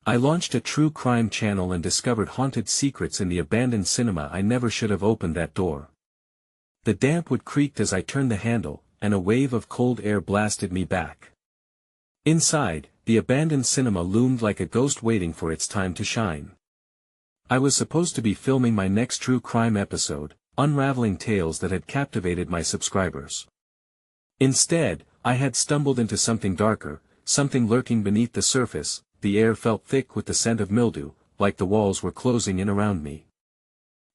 I launched a true crime channel and discovered haunted secrets in the abandoned cinema. I never should have opened that door. The damp wood creaked as I turned the handle, and a wave of cold air blasted me back. Inside, the abandoned cinema loomed like a ghost waiting for its time to shine. I was supposed to be filming my next true crime episode, unraveling tales that had captivated my subscribers. Instead, I had stumbled into something darker, something lurking beneath the surface. The air felt thick with the scent of mildew, like the walls were closing in around me.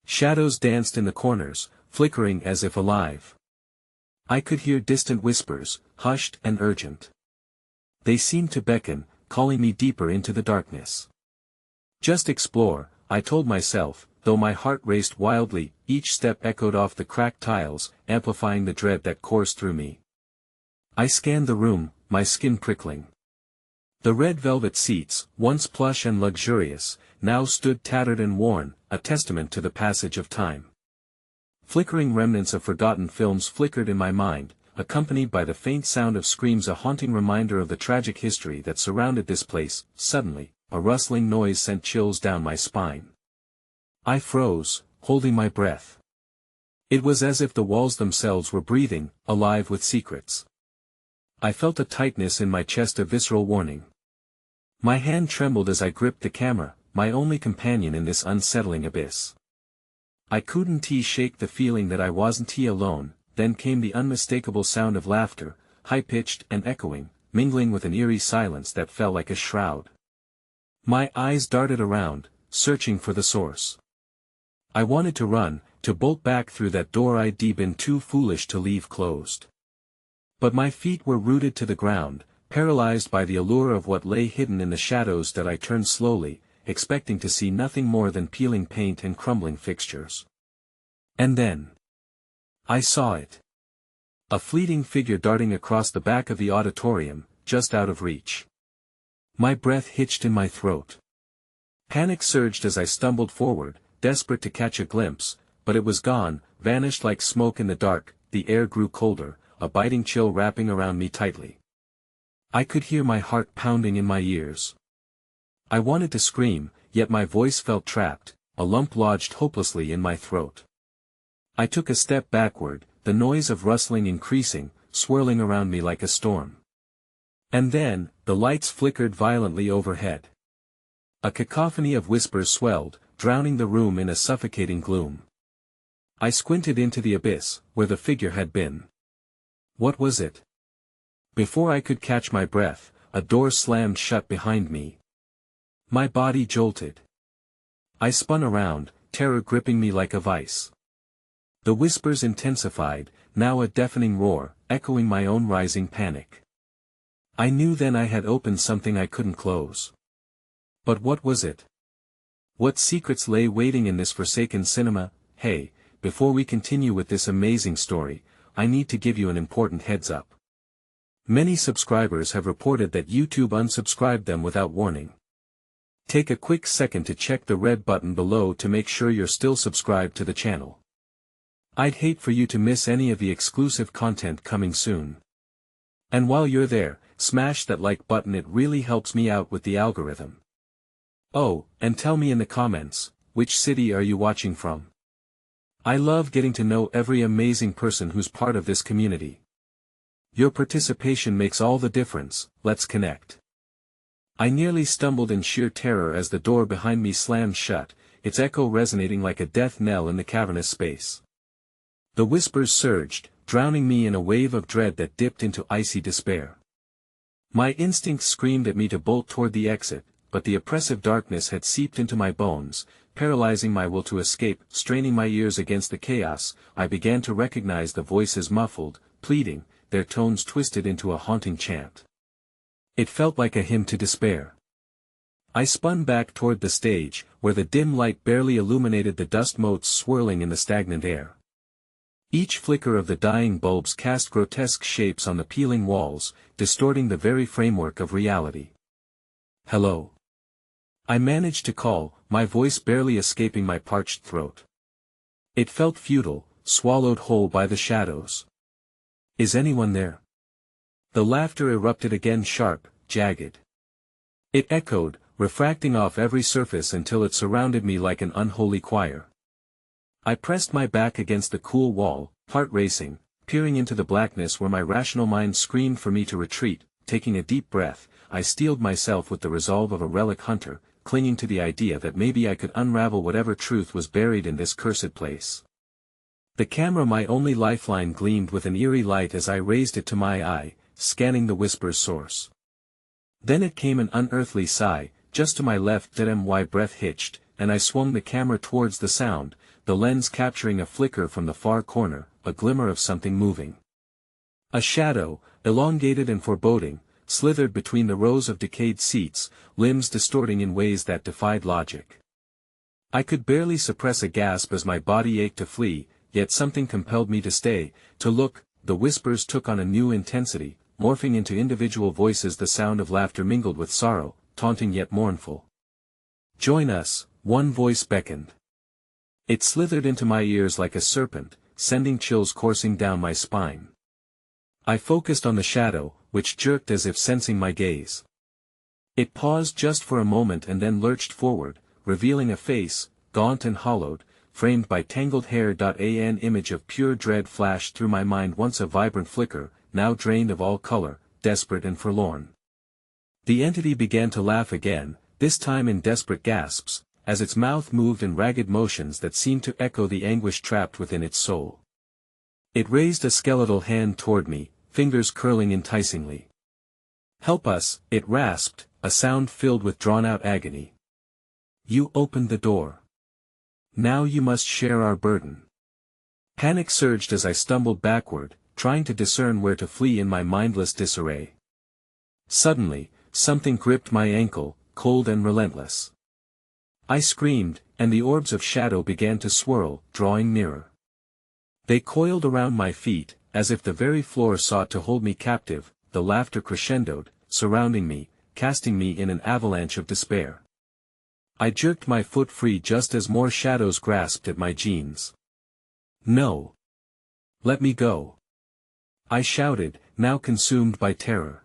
Shadows danced in the corners, flickering as if alive. I could hear distant whispers, hushed and urgent. They seemed to beckon, calling me deeper into the darkness. Just explore, I told myself, though my heart raced wildly. Each step echoed off the cracked tiles, amplifying the dread that coursed through me. I scanned the room, my skin prickling. The red velvet seats, once plush and luxurious, now stood tattered and worn, a testament to the passage of time. Flickering remnants of forgotten films flickered in my mind, accompanied by the faint sound of screams, a haunting reminder of the tragic history that surrounded this place. Suddenly, a rustling noise sent chills down my spine. I froze, holding my breath. It was as if the walls themselves were breathing, alive with secrets. I felt a tightness in my chest, a visceral warning. My hand trembled as I gripped the camera, my only companion in this unsettling abyss. I couldn't shake the feeling that I wasn't alone. Then came the unmistakable sound of laughter, high-pitched and echoing, mingling with an eerie silence that fell like a shroud. My eyes darted around, searching for the source. I wanted to run, to bolt back through that door I'd been too foolish to leave closed. But my feet were rooted to the ground, paralyzed by the allure of what lay hidden in the shadows. That I turned slowly, expecting to see nothing more than peeling paint and crumbling fixtures. And then I saw it. A fleeting figure darting across the back of the auditorium, just out of reach. My breath hitched in my throat. Panic surged as I stumbled forward, desperate to catch a glimpse, but it was gone, vanished like smoke in the dark. The air grew colder, a biting chill wrapping around me tightly. I could hear my heart pounding in my ears. I wanted to scream, yet my voice felt trapped, a lump lodged hopelessly in my throat. I took a step backward, the noise of rustling increasing, swirling around me like a storm. And then, the lights flickered violently overhead. A cacophony of whispers swelled, drowning the room in a suffocating gloom. I squinted into the abyss, where the figure had been. What was it? Before I could catch my breath, a door slammed shut behind me. My body jolted. I spun around, terror gripping me like a vice. The whispers intensified, now a deafening roar, echoing my own rising panic. I knew then I had opened something I couldn't close. But what was it? What secrets lay waiting in this forsaken cinema? Hey, before we continue with this amazing story, I need to give you an important heads up. Many subscribers have reported that YouTube unsubscribed them without warning. Take a quick second to check the red button below to make sure you're still subscribed to the channel. I'd hate for you to miss any of the exclusive content coming soon. And while you're there, smash that like button, it really helps me out with the algorithm. Oh, and tell me in the comments, which city are you watching from? I love getting to know every amazing person who's part of this community. Your participation makes all the difference. Let's connect. I nearly stumbled in sheer terror as the door behind me slammed shut, its echo resonating like a death knell in the cavernous space. The whispers surged, drowning me in a wave of dread that dipped into icy despair. My instincts screamed at me to bolt toward the exit, but the oppressive darkness had seeped into my bones, paralyzing my will to escape. Straining my ears against the chaos, I began to recognize the voices, muffled, pleading, their tones twisted into a haunting chant. It felt like a hymn to despair. I spun back toward the stage, where the dim light barely illuminated the dust motes swirling in the stagnant air. Each flicker of the dying bulbs cast grotesque shapes on the peeling walls, distorting the very framework of reality. Hello. I managed to call, my voice barely escaping my parched throat. It felt futile, swallowed whole by the shadows. Is anyone there? The laughter erupted again, sharp, jagged. It echoed, refracting off every surface until it surrounded me like an unholy choir. I pressed my back against the cool wall, heart racing, peering into the blackness where my rational mind screamed for me to retreat. Taking a deep breath, I steeled myself with the resolve of a relic hunter, clinging to the idea that maybe I could unravel whatever truth was buried in this cursed place. The camera, my only lifeline, gleamed with an eerie light as I raised it to my eye, scanning the whisper's source. Then it came, an unearthly sigh. Just to my left, my breath hitched, and I swung the camera towards the sound, the lens capturing a flicker from the far corner, a glimmer of something moving. A shadow, elongated and foreboding, slithered between the rows of decayed seats, limbs distorting in ways that defied logic. I could barely suppress a gasp as my body ached to flee, yet something compelled me to stay, to look. The whispers took on a new intensity, morphing into individual voices, the sound of laughter mingled with sorrow, taunting yet mournful. "Join us," one voice beckoned. It slithered into my ears like a serpent, sending chills coursing down my spine. I focused on the shadow, which jerked as if sensing my gaze. It paused just for a moment and then lurched forward, revealing a face, gaunt and hollowed, framed by tangled hair. An image of pure dread flashed through my mind, once a vibrant flicker, now drained of all color, desperate and forlorn. The entity began to laugh again, this time in desperate gasps, as its mouth moved in ragged motions that seemed to echo the anguish trapped within its soul. It raised a skeletal hand toward me, fingers curling enticingly. "Help us," it rasped, a sound filled with drawn-out agony. "You opened the door. Now you must share our burden." Panic surged as I stumbled backward, trying to discern where to flee in my mindless disarray. Suddenly, something gripped my ankle, cold and relentless. I screamed, and the orbs of shadow began to swirl, drawing nearer. They coiled around my feet, as if the very floor sought to hold me captive. The laughter crescendoed, surrounding me, casting me in an avalanche of despair. I jerked my foot free just as more shadows grasped at my jeans. "No! Let me go!" I shouted, now consumed by terror.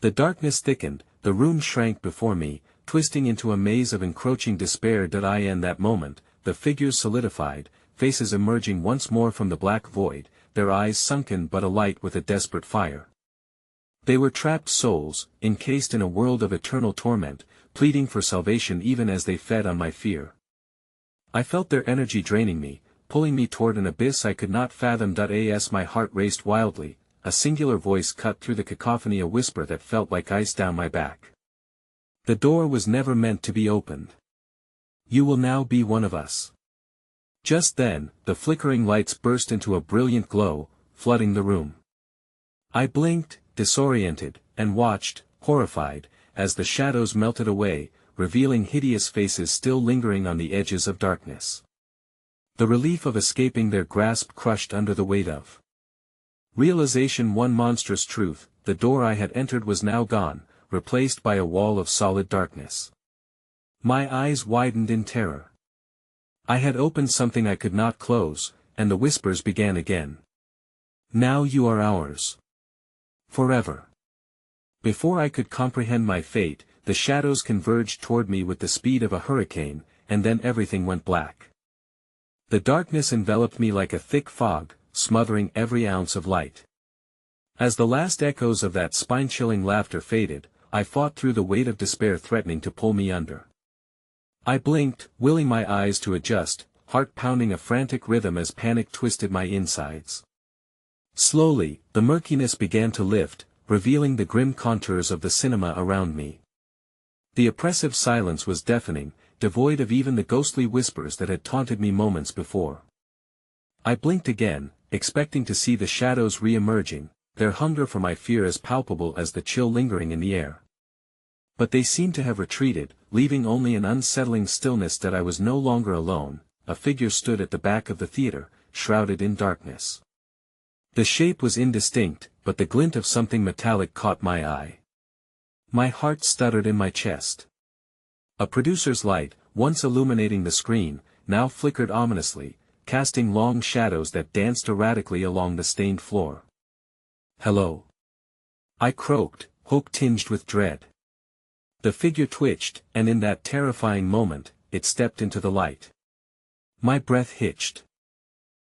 The darkness thickened, the room shrank before me, twisting into a maze of encroaching despair. In that moment, the figures solidified, faces emerging once more from the black void, their eyes sunken but alight with a desperate fire. They were trapped souls, encased in a world of eternal torment, pleading for salvation even as they fed on my fear. I felt their energy draining me, pulling me toward an abyss I could not fathom. As my heart raced wildly, a singular voice cut through the cacophony, a whisper that felt like ice down my back. "The door was never meant to be opened. You will now be one of us." Just then, the flickering lights burst into a brilliant glow, flooding the room. I blinked, disoriented, and watched, horrified, as the shadows melted away, revealing hideous faces still lingering on the edges of darkness. The relief of escaping their grasp crushed under the weight of realization. One monstrous truth: the door I had entered was now gone, replaced by a wall of solid darkness. My eyes widened in terror. I had opened something I could not close, and the whispers began again. "Now you are ours. Forever." Before I could comprehend my fate, the shadows converged toward me with the speed of a hurricane, and then everything went black. The darkness enveloped me like a thick fog, smothering every ounce of light. As the last echoes of that spine-chilling laughter faded, I fought through the weight of despair threatening to pull me under. I blinked, willing my eyes to adjust, heart pounding a frantic rhythm as panic twisted my insides. Slowly, the murkiness began to lift, revealing the grim contours of the cinema around me. The oppressive silence was deafening, devoid of even the ghostly whispers that had taunted me moments before. I blinked again, expecting to see the shadows re-emerging, their hunger for my fear as palpable as the chill lingering in the air. But they seemed to have retreated, leaving only an unsettling stillness. That I was no longer alone. A figure stood at the back of the theater, shrouded in darkness. The shape was indistinct, but the glint of something metallic caught my eye. My heart stuttered in my chest. A producer's light, once illuminating the screen, now flickered ominously, casting long shadows that danced erratically along the stained floor. "Hello," I croaked, hope tinged with dread. The figure twitched, and in that terrifying moment, it stepped into the light. My breath hitched.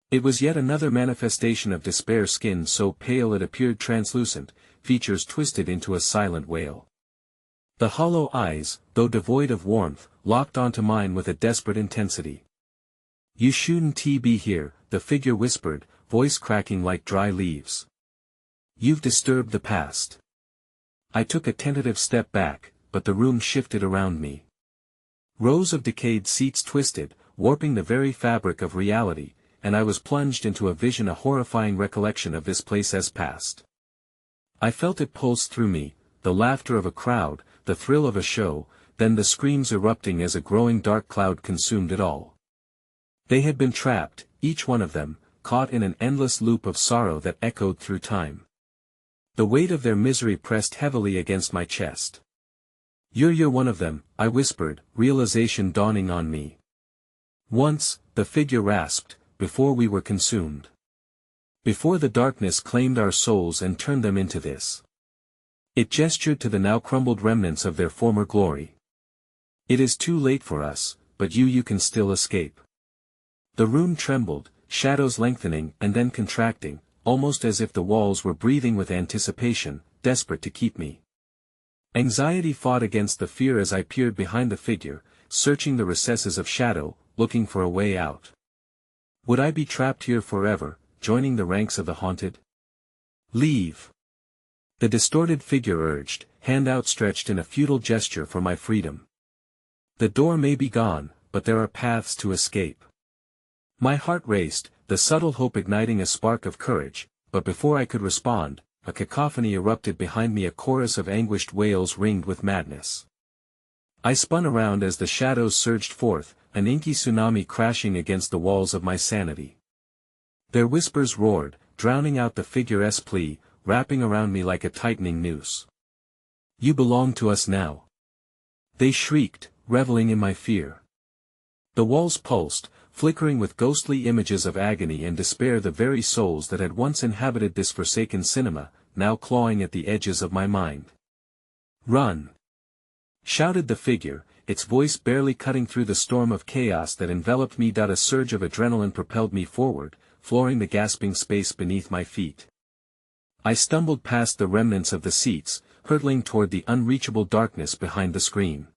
It was yet another manifestation of despair, skin so pale it appeared translucent, features twisted into a silent wail. The hollow eyes, though devoid of warmth, locked onto mine with a desperate intensity. "You shouldn't be here," the figure whispered, voice cracking like dry leaves. "You've disturbed the past." I took a tentative step back, but the room shifted around me. Rows of decayed seats twisted, warping the very fabric of reality, and I was plunged into a vision, a horrifying recollection of this place as past. I felt it pulse through me, the laughter of a crowd, the thrill of a show, then the screams erupting as a growing dark cloud consumed it all. They had been trapped, each one of them, caught in an endless loop of sorrow that echoed through time. The weight of their misery pressed heavily against my chest. You're one of them," I whispered, realization dawning on me. "Once," the figure rasped, "before we were consumed. Before the darkness claimed our souls and turned them into this." It gestured to the now crumbled remnants of their former glory. "It is too late for us, but you can still escape." The room trembled, shadows lengthening and then contracting, almost as if the walls were breathing with anticipation, desperate to keep me. Anxiety fought against the fear as I peered behind the figure, searching the recesses of shadow, looking for a way out. Would I be trapped here forever, joining the ranks of the haunted? "Leave!" the distorted figure urged, hand outstretched in a futile gesture for my freedom. "The door may be gone, but there are paths to escape." My heart raced, the subtle hope igniting a spark of courage, but before I could respond, a cacophony erupted behind me, a chorus of anguished wails ringed with madness. I spun around as the shadows surged forth, an inky tsunami crashing against the walls of my sanity. Their whispers roared, drowning out the figure's plea, wrapping around me like a tightening noose. "You belong to us now," they shrieked, reveling in my fear. The walls pulsed, flickering with ghostly images of agony and despair, the very souls that had once inhabited this forsaken cinema, now clawing at the edges of my mind. "Run!" shouted the figure, its voice barely cutting through the storm of chaos that enveloped me. A surge of adrenaline propelled me forward, flooring the gasping space beneath my feet. I stumbled past the remnants of the seats, hurtling toward the unreachable darkness behind the screen.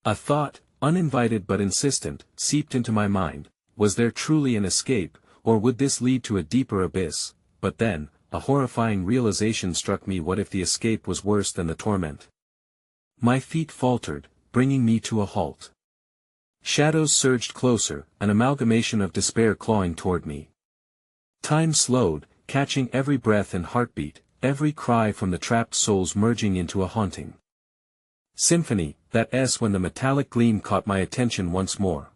A thought, uninvited but insistent, seeped into my mind: was there truly an escape, or would this lead to a deeper abyss? But then, a horrifying realization struck me: what if the escape was worse than the torment? My feet faltered, bringing me to a halt. Shadows surged closer, an amalgamation of despair clawing toward me. Time slowed, catching every breath and heartbeat, every cry from the trapped souls merging into a haunting symphony. That S when the metallic gleam caught my attention once more.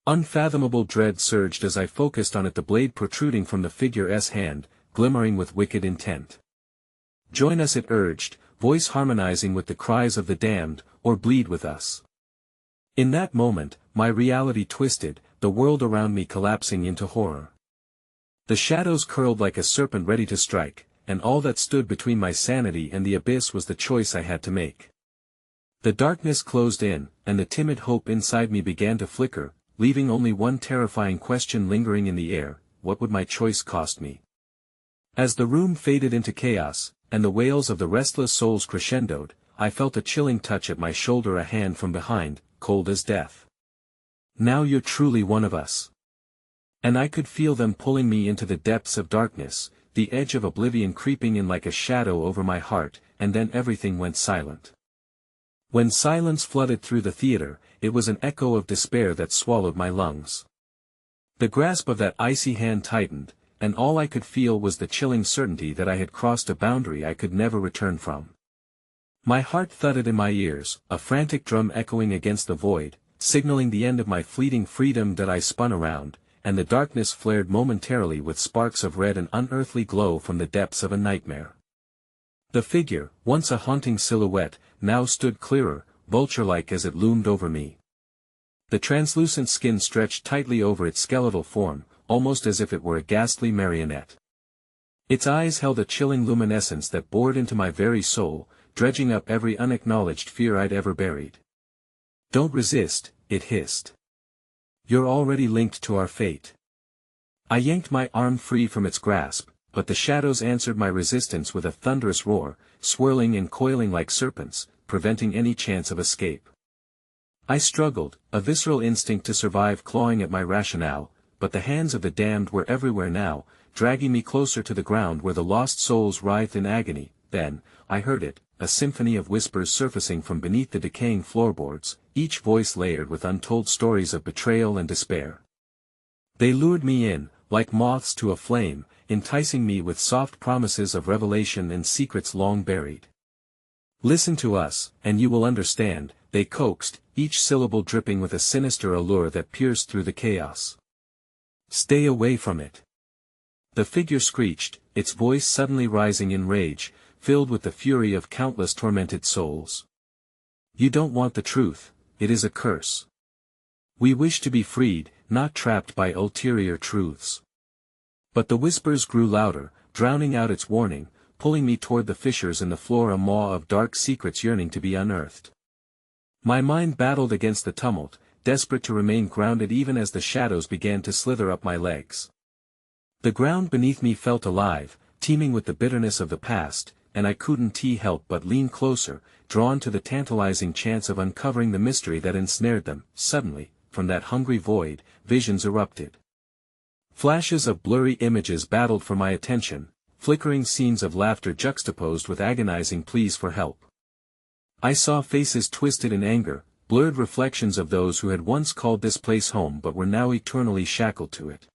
Unfathomable dread surged as I focused on it, the blade protruding from the figure's hand, glimmering with wicked intent. "Join us," it urged, voice harmonizing with the cries of the damned, "or bleed with us." In that moment, my reality twisted, the world around me collapsing into horror. The shadows curled like a serpent ready to strike, and all that stood between my sanity and the abyss was the choice I had to make. The darkness closed in, and the timid hope inside me began to flicker, leaving only one terrifying question lingering in the air: what would my choice cost me? As the room faded into chaos, and the wails of the restless souls crescendoed, I felt a chilling touch at my shoulder, a hand from behind, cold as death. "Now you're truly one of us." And I could feel them pulling me into the depths of darkness, the edge of oblivion creeping in like a shadow over my heart, and then everything went silent. When silence flooded through the theater, it was an echo of despair that swallowed my lungs. The grasp of that icy hand tightened, and all I could feel was the chilling certainty that I had crossed a boundary I could never return from. My heart thudded in my ears, a frantic drum echoing against the void, signaling the end of my fleeting freedom. That I spun around, and the darkness flared momentarily with sparks of red and unearthly glow from the depths of a nightmare. The figure, once a haunting silhouette, now stood clearer, vulture-like as it loomed over me. The translucent skin stretched tightly over its skeletal form, almost as if it were a ghastly marionette. Its eyes held a chilling luminescence that bored into my very soul, dredging up every unacknowledged fear I'd ever buried. "Don't resist," it hissed. "You're already linked to our fate." I yanked my arm free from its grasp, but the shadows answered my resistance with a thunderous roar, swirling and coiling like serpents, preventing any chance of escape. I struggled, a visceral instinct to survive clawing at my rationale, but the hands of the damned were everywhere now, dragging me closer to the ground where the lost souls writhed in agony. Then, I heard it, a symphony of whispers surfacing from beneath the decaying floorboards, each voice layered with untold stories of betrayal and despair. They lured me in, like moths to a flame, enticing me with soft promises of revelation and secrets long buried. "Listen to us, and you will understand," they coaxed, each syllable dripping with a sinister allure that pierced through the chaos. "Stay away from it." The figure screeched, its voice suddenly rising in rage, filled with the fury of countless tormented souls. "You don't want the truth, it is a curse. We wish to be freed, not trapped by ulterior truths." But the whispers grew louder, drowning out its warning, pulling me toward the fissures in the floor, a maw of dark secrets yearning to be unearthed. My mind battled against the tumult, desperate to remain grounded even as the shadows began to slither up my legs. The ground beneath me felt alive, teeming with the bitterness of the past, and I couldn't help but lean closer, drawn to the tantalizing chance of uncovering the mystery that ensnared them. Suddenly, from that hungry void, visions erupted. Flashes of blurry images battled for my attention, flickering scenes of laughter juxtaposed with agonizing pleas for help. I saw faces twisted in anger, blurred reflections of those who had once called this place home but were now eternally shackled to it.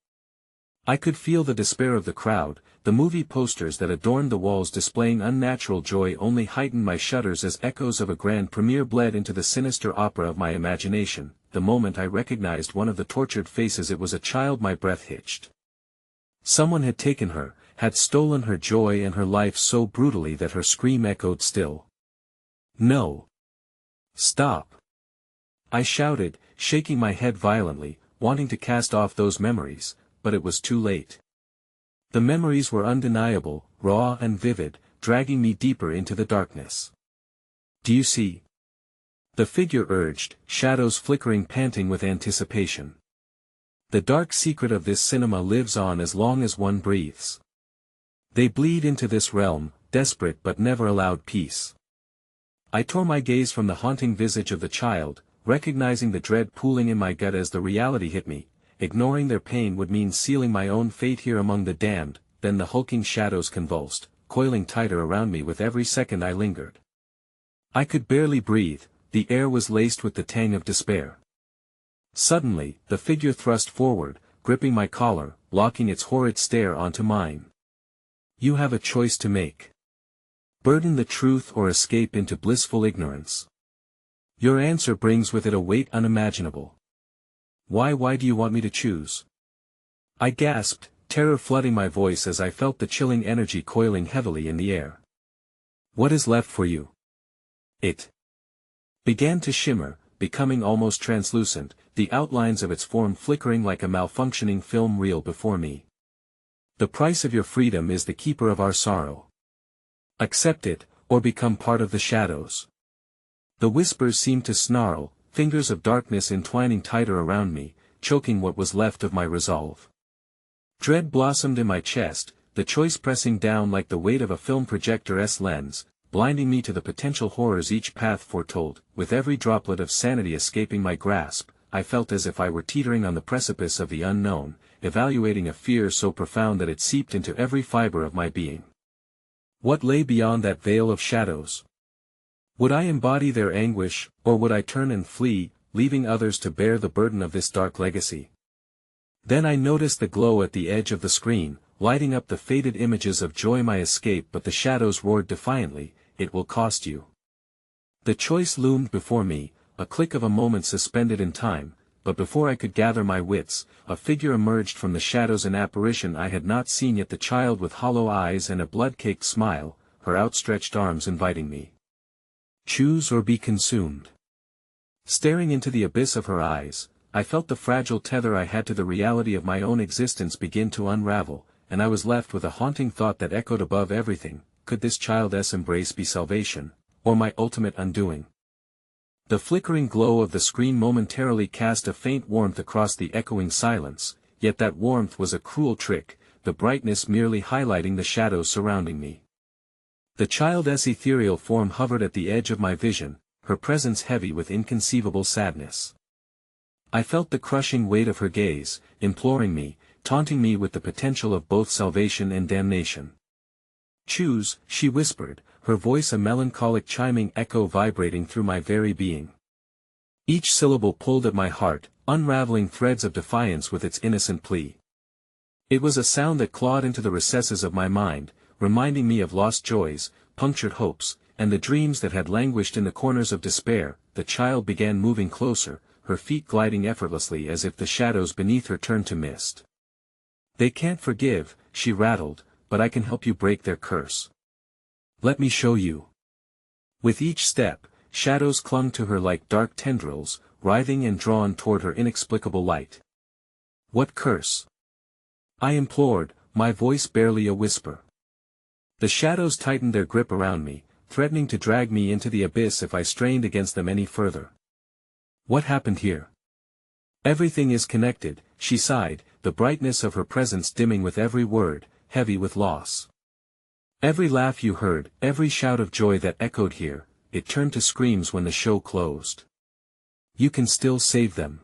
I could feel the despair of the crowd, the movie posters that adorned the walls displaying unnatural joy only heightened my shudders as echoes of a grand premiere bled into the sinister opera of my imagination. The moment I recognized one of the tortured faces, it was a child. My breath hitched. Someone had taken her, had stolen her joy and her life so brutally that her scream echoed still. "No! Stop!" I shouted, shaking my head violently, wanting to cast off those memories, but it was too late. The memories were undeniable, raw and vivid, dragging me deeper into the darkness. "Do you see?" the figure urged, shadows flickering, panting with anticipation. "The dark secret of this cinema lives on as long as one breathes. They bleed into this realm, desperate but never allowed peace." I tore my gaze from the haunting visage of the child, recognizing the dread pooling in my gut as the reality hit me. Ignoring their pain would mean sealing my own fate here among the damned. Then the hulking shadows convulsed, coiling tighter around me with every second I lingered. I could barely breathe, the air was laced with the tang of despair. Suddenly, the figure thrust forward, gripping my collar, locking its horrid stare onto mine. "You have a choice to make. Burden the truth or escape into blissful ignorance. Your answer brings with it a weight unimaginable." Why do you want me to choose?" I gasped, terror flooding my voice as I felt the chilling energy coiling heavily in the air. "What is left for you?" It began to shimmer, becoming almost translucent, the outlines of its form flickering like a malfunctioning film reel before me. "The price of your freedom is the keeper of our sorrow. Accept it, or become part of the shadows." The whispers seemed to snarl, fingers of darkness entwining tighter around me, choking what was left of my resolve. Dread blossomed in my chest, the choice pressing down like the weight of a film projector's lens, blinding me to the potential horrors each path foretold. With every droplet of sanity escaping my grasp, I felt as if I were teetering on the precipice of the unknown, evaluating a fear so profound that it seeped into every fiber of my being. What lay beyond that veil of shadows? Would I embody their anguish, or would I turn and flee, leaving others to bear the burden of this dark legacy? Then I noticed the glow at the edge of the screen, lighting up the faded images of joy. My escape, but the shadows roared defiantly, "It will cost you." The choice loomed before me, a click of a moment suspended in time, but before I could gather my wits, a figure emerged from the shadows, an apparition I had not seen yet, the child with hollow eyes and a blood-caked smile, her outstretched arms inviting me. "Choose or be consumed." Staring into the abyss of her eyes, I felt the fragile tether I had to the reality of my own existence begin to unravel, and I was left with a haunting thought that echoed above everything: could this child's embrace be salvation, or my ultimate undoing. The flickering glow of the screen momentarily cast a faint warmth across the echoing silence, yet that warmth was a cruel trick, the brightness merely highlighting the shadows surrounding me. The child's ethereal form hovered at the edge of my vision, her presence heavy with inconceivable sadness. I felt the crushing weight of her gaze, imploring me, taunting me with the potential of both salvation and damnation. "Choose," she whispered, her voice a melancholic chiming echo vibrating through my very being. Each syllable pulled at my heart, unraveling threads of defiance with its innocent plea. It was a sound that clawed into the recesses of my mind, reminding me of lost joys, punctured hopes, and the dreams that had languished in the corners of despair. The child began moving closer, her feet gliding effortlessly as if the shadows beneath her turned to mist. "They can't forgive," she rattled, "but I can help you break their curse. Let me show you." With each step, shadows clung to her like dark tendrils, writhing and drawn toward her inexplicable light. "What curse?" I implored, my voice barely a whisper. The shadows tightened their grip around me, threatening to drag me into the abyss if I strained against them any further. "What happened here?" "Everything is connected," she sighed, the brightness of her presence dimming with every word, heavy with loss. "Every laugh you heard, every shout of joy that echoed here, it turned to screams when the show closed. You can still save them."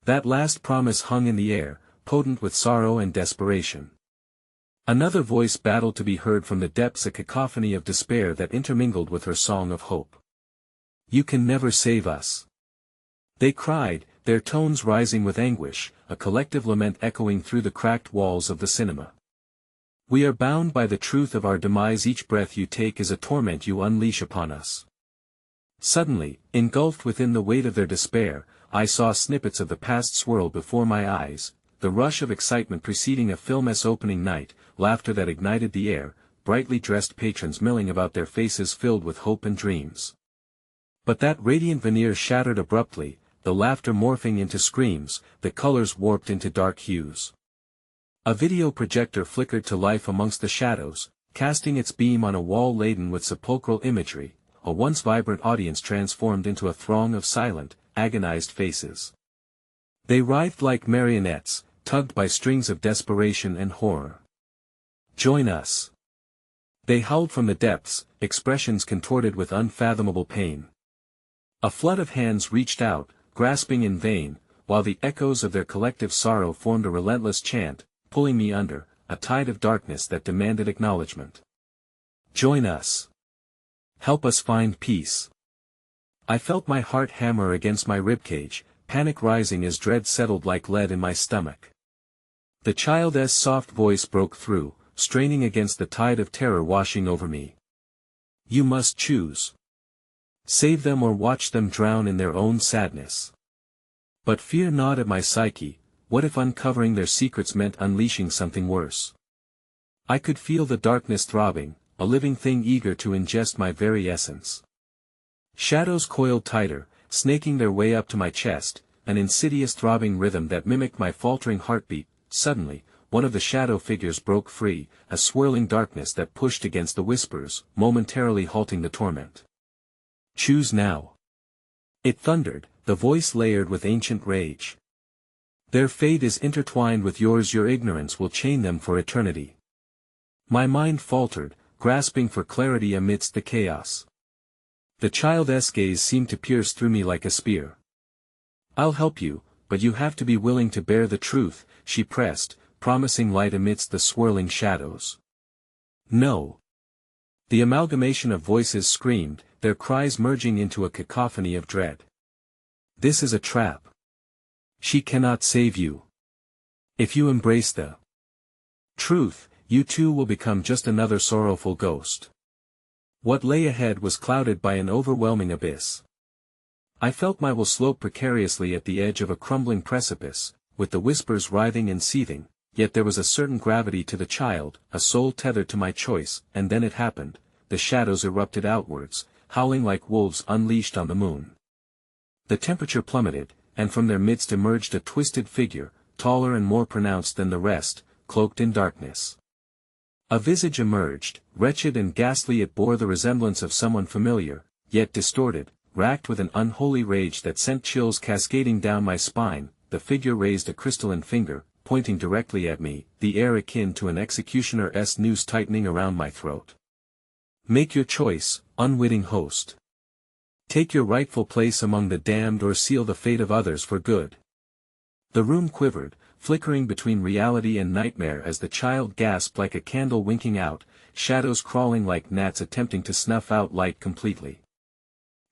That last promise hung in the air, potent with sorrow and desperation. Another voice battled to be heard from the depths, a cacophony of despair that intermingled with her song of hope. "You can never save us," they cried, their tones rising with anguish, a collective lament echoing through the cracked walls of the cinema. "We are bound by the truth of our demise. Each breath you take is a torment you unleash upon us." Suddenly, engulfed within the weight of their despair, I saw snippets of the past swirl before my eyes, the rush of excitement preceding a film's opening night, laughter that ignited the air, brightly dressed patrons milling about, their faces filled with hope and dreams. But that radiant veneer shattered abruptly, the laughter morphing into screams, the colors warped into dark hues. A video projector flickered to life amongst the shadows, casting its beam on a wall laden with sepulchral imagery, a once vibrant audience transformed into a throng of silent, agonized faces. They writhed like marionettes, tugged by strings of desperation and horror. "Join us!" they howled from the depths, expressions contorted with unfathomable pain. A flood of hands reached out, grasping in vain, while the echoes of their collective sorrow formed a relentless chant, pulling me under, a tide of darkness that demanded acknowledgement. "Join us! Help us find peace!" I felt my heart hammer against my ribcage, panic rising as dread settled like lead in my stomach. The child's soft voice broke through, straining against the tide of terror washing over me. "You must choose. Save them or watch them drown in their own sadness. But fear not at my psyche, what if uncovering their secrets meant unleashing something worse?" I could feel the darkness throbbing, a living thing eager to ingest my very essence. Shadows coiled tighter, snaking their way up to my chest, an insidious throbbing rhythm that mimicked my faltering heartbeat. Suddenly, one of the shadow figures broke free, a swirling darkness that pushed against the whispers, momentarily halting the torment. "Choose now!" it thundered, the voice layered with ancient rage. "Their fate is intertwined with yours. Your ignorance will chain them for eternity." My mind faltered, grasping for clarity amidst the chaos. The child's gaze seemed to pierce through me like a spear. "I'll help you, but you have to be willing to bear the truth," she pressed, promising light amidst the swirling shadows. "No." The amalgamation of voices screamed, their cries merging into a cacophony of dread. "This is a trap. She cannot save you. If you embrace the truth, you too will become just another sorrowful ghost." What lay ahead was clouded by an overwhelming abyss. I felt my will slope precariously at the edge of a crumbling precipice, with the whispers writhing and seething, yet there was a certain gravity to the child, a soul tethered to my choice, and then it happened, the shadows erupted outwards, howling like wolves unleashed on the moon. The temperature plummeted, and from their midst emerged a twisted figure, taller and more pronounced than the rest, cloaked in darkness. A visage emerged, wretched and ghastly. It bore the resemblance of someone familiar, yet distorted, racked with an unholy rage that sent chills cascading down my spine. The figure raised a crystalline finger, pointing directly at me, the air akin to an executioner's noose tightening around my throat. Make your choice, unwitting host. Take your rightful place among the damned or seal the fate of others for good. The room quivered, flickering between reality and nightmare as the child gasped like a candle winking out, shadows crawling like gnats attempting to snuff out light completely.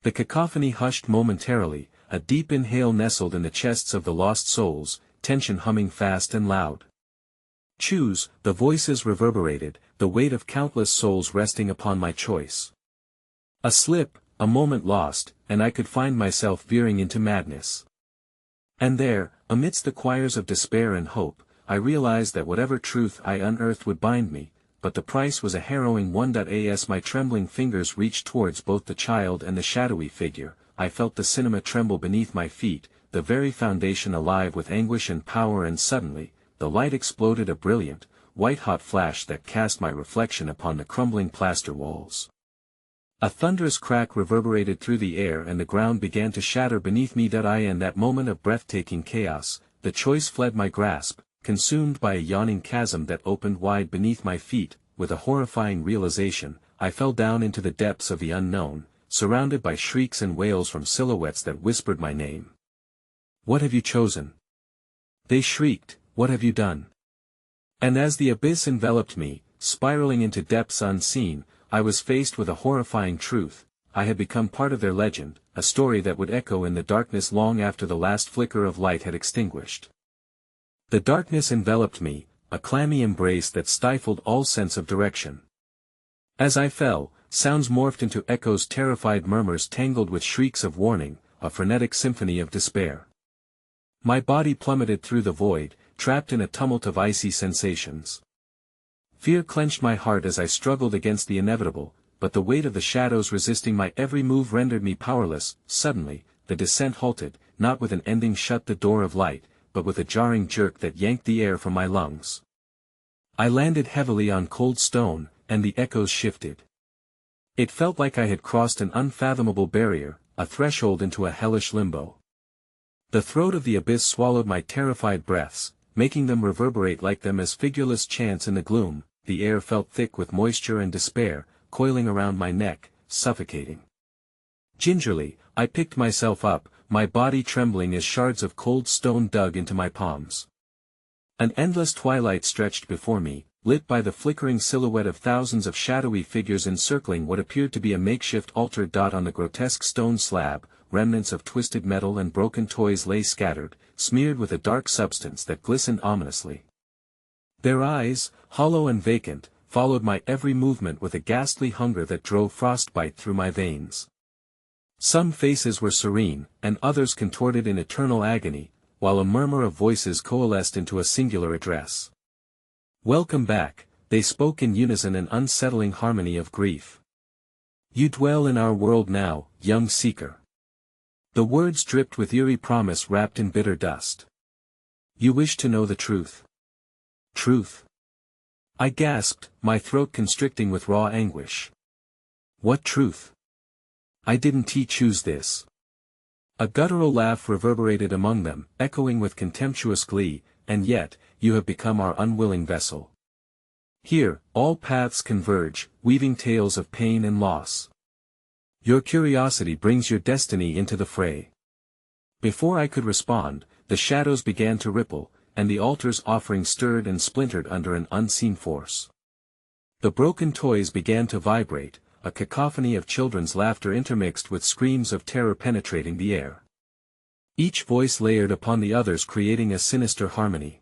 The cacophony hushed momentarily, a deep inhale nestled in the chests of the lost souls, tension humming fast and loud. Choose, the voices reverberated, the weight of countless souls resting upon my choice. A slip, a moment lost, and I could find myself veering into madness. And there, amidst the choirs of despair and hope, I realized that whatever truth I unearthed would bind me, but the price was a harrowing one. As my trembling fingers reached towards both the child and the shadowy figure, I felt the cinema tremble beneath my feet, the very foundation alive with anguish and power, and suddenly, the light exploded, a brilliant, white-hot flash that cast my reflection upon the crumbling plaster walls. A thunderous crack reverberated through the air and the ground began to shatter beneath me. In that moment of breathtaking chaos, the choice fled my grasp, consumed by a yawning chasm that opened wide beneath my feet. With a horrifying realization, I fell down into the depths of the unknown, surrounded by shrieks and wails from silhouettes that whispered my name. What have you chosen? They shrieked, what have you done? And as the abyss enveloped me, spiraling into depths unseen, I was faced with a horrifying truth. I had become part of their legend, a story that would echo in the darkness long after the last flicker of light had extinguished. The darkness enveloped me, a clammy embrace that stifled all sense of direction. As I fell, sounds morphed into echoes, terrified murmurs tangled with shrieks of warning, a frenetic symphony of despair. My body plummeted through the void, trapped in a tumult of icy sensations. Fear clenched my heart as I struggled against the inevitable, but the weight of the shadows resisting my every move rendered me powerless. Suddenly, the descent halted, not with an ending shut the door of light, but with a jarring jerk that yanked the air from my lungs. I landed heavily on cold stone, and the echoes shifted. It felt like I had crossed an unfathomable barrier, a threshold into a hellish limbo. The throat of the abyss swallowed my terrified breaths, making them reverberate like them as figureless chants in the gloom. The air felt thick with moisture and despair, coiling around my neck, suffocating. Gingerly, I picked myself up, my body trembling as shards of cold stone dug into my palms. An endless twilight stretched before me, lit by the flickering silhouette of thousands of shadowy figures encircling what appeared to be a makeshift altar. On the grotesque stone slab, remnants of twisted metal and broken toys lay scattered, smeared with a dark substance that glistened ominously. Their eyes, hollow and vacant, followed my every movement with a ghastly hunger that drove frostbite through my veins. Some faces were serene, and others contorted in eternal agony, while a murmur of voices coalesced into a singular address. Welcome back, they spoke in unison, an unsettling harmony of grief. You dwell in our world now, young seeker. The words dripped with eerie promise wrapped in bitter dust. You wish to know the truth. Truth? I gasped, my throat constricting with raw anguish. What truth? I didn't choose this. A guttural laugh reverberated among them, echoing with contemptuous glee, and yet, you have become our unwilling vessel. Here, all paths converge, weaving tales of pain and loss. Your curiosity brings your destiny into the fray. Before I could respond, the shadows began to ripple, and the altar's offering stirred and splintered under an unseen force. The broken toys began to vibrate, a cacophony of children's laughter intermixed with screams of terror penetrating the air. Each voice layered upon the others, creating a sinister harmony.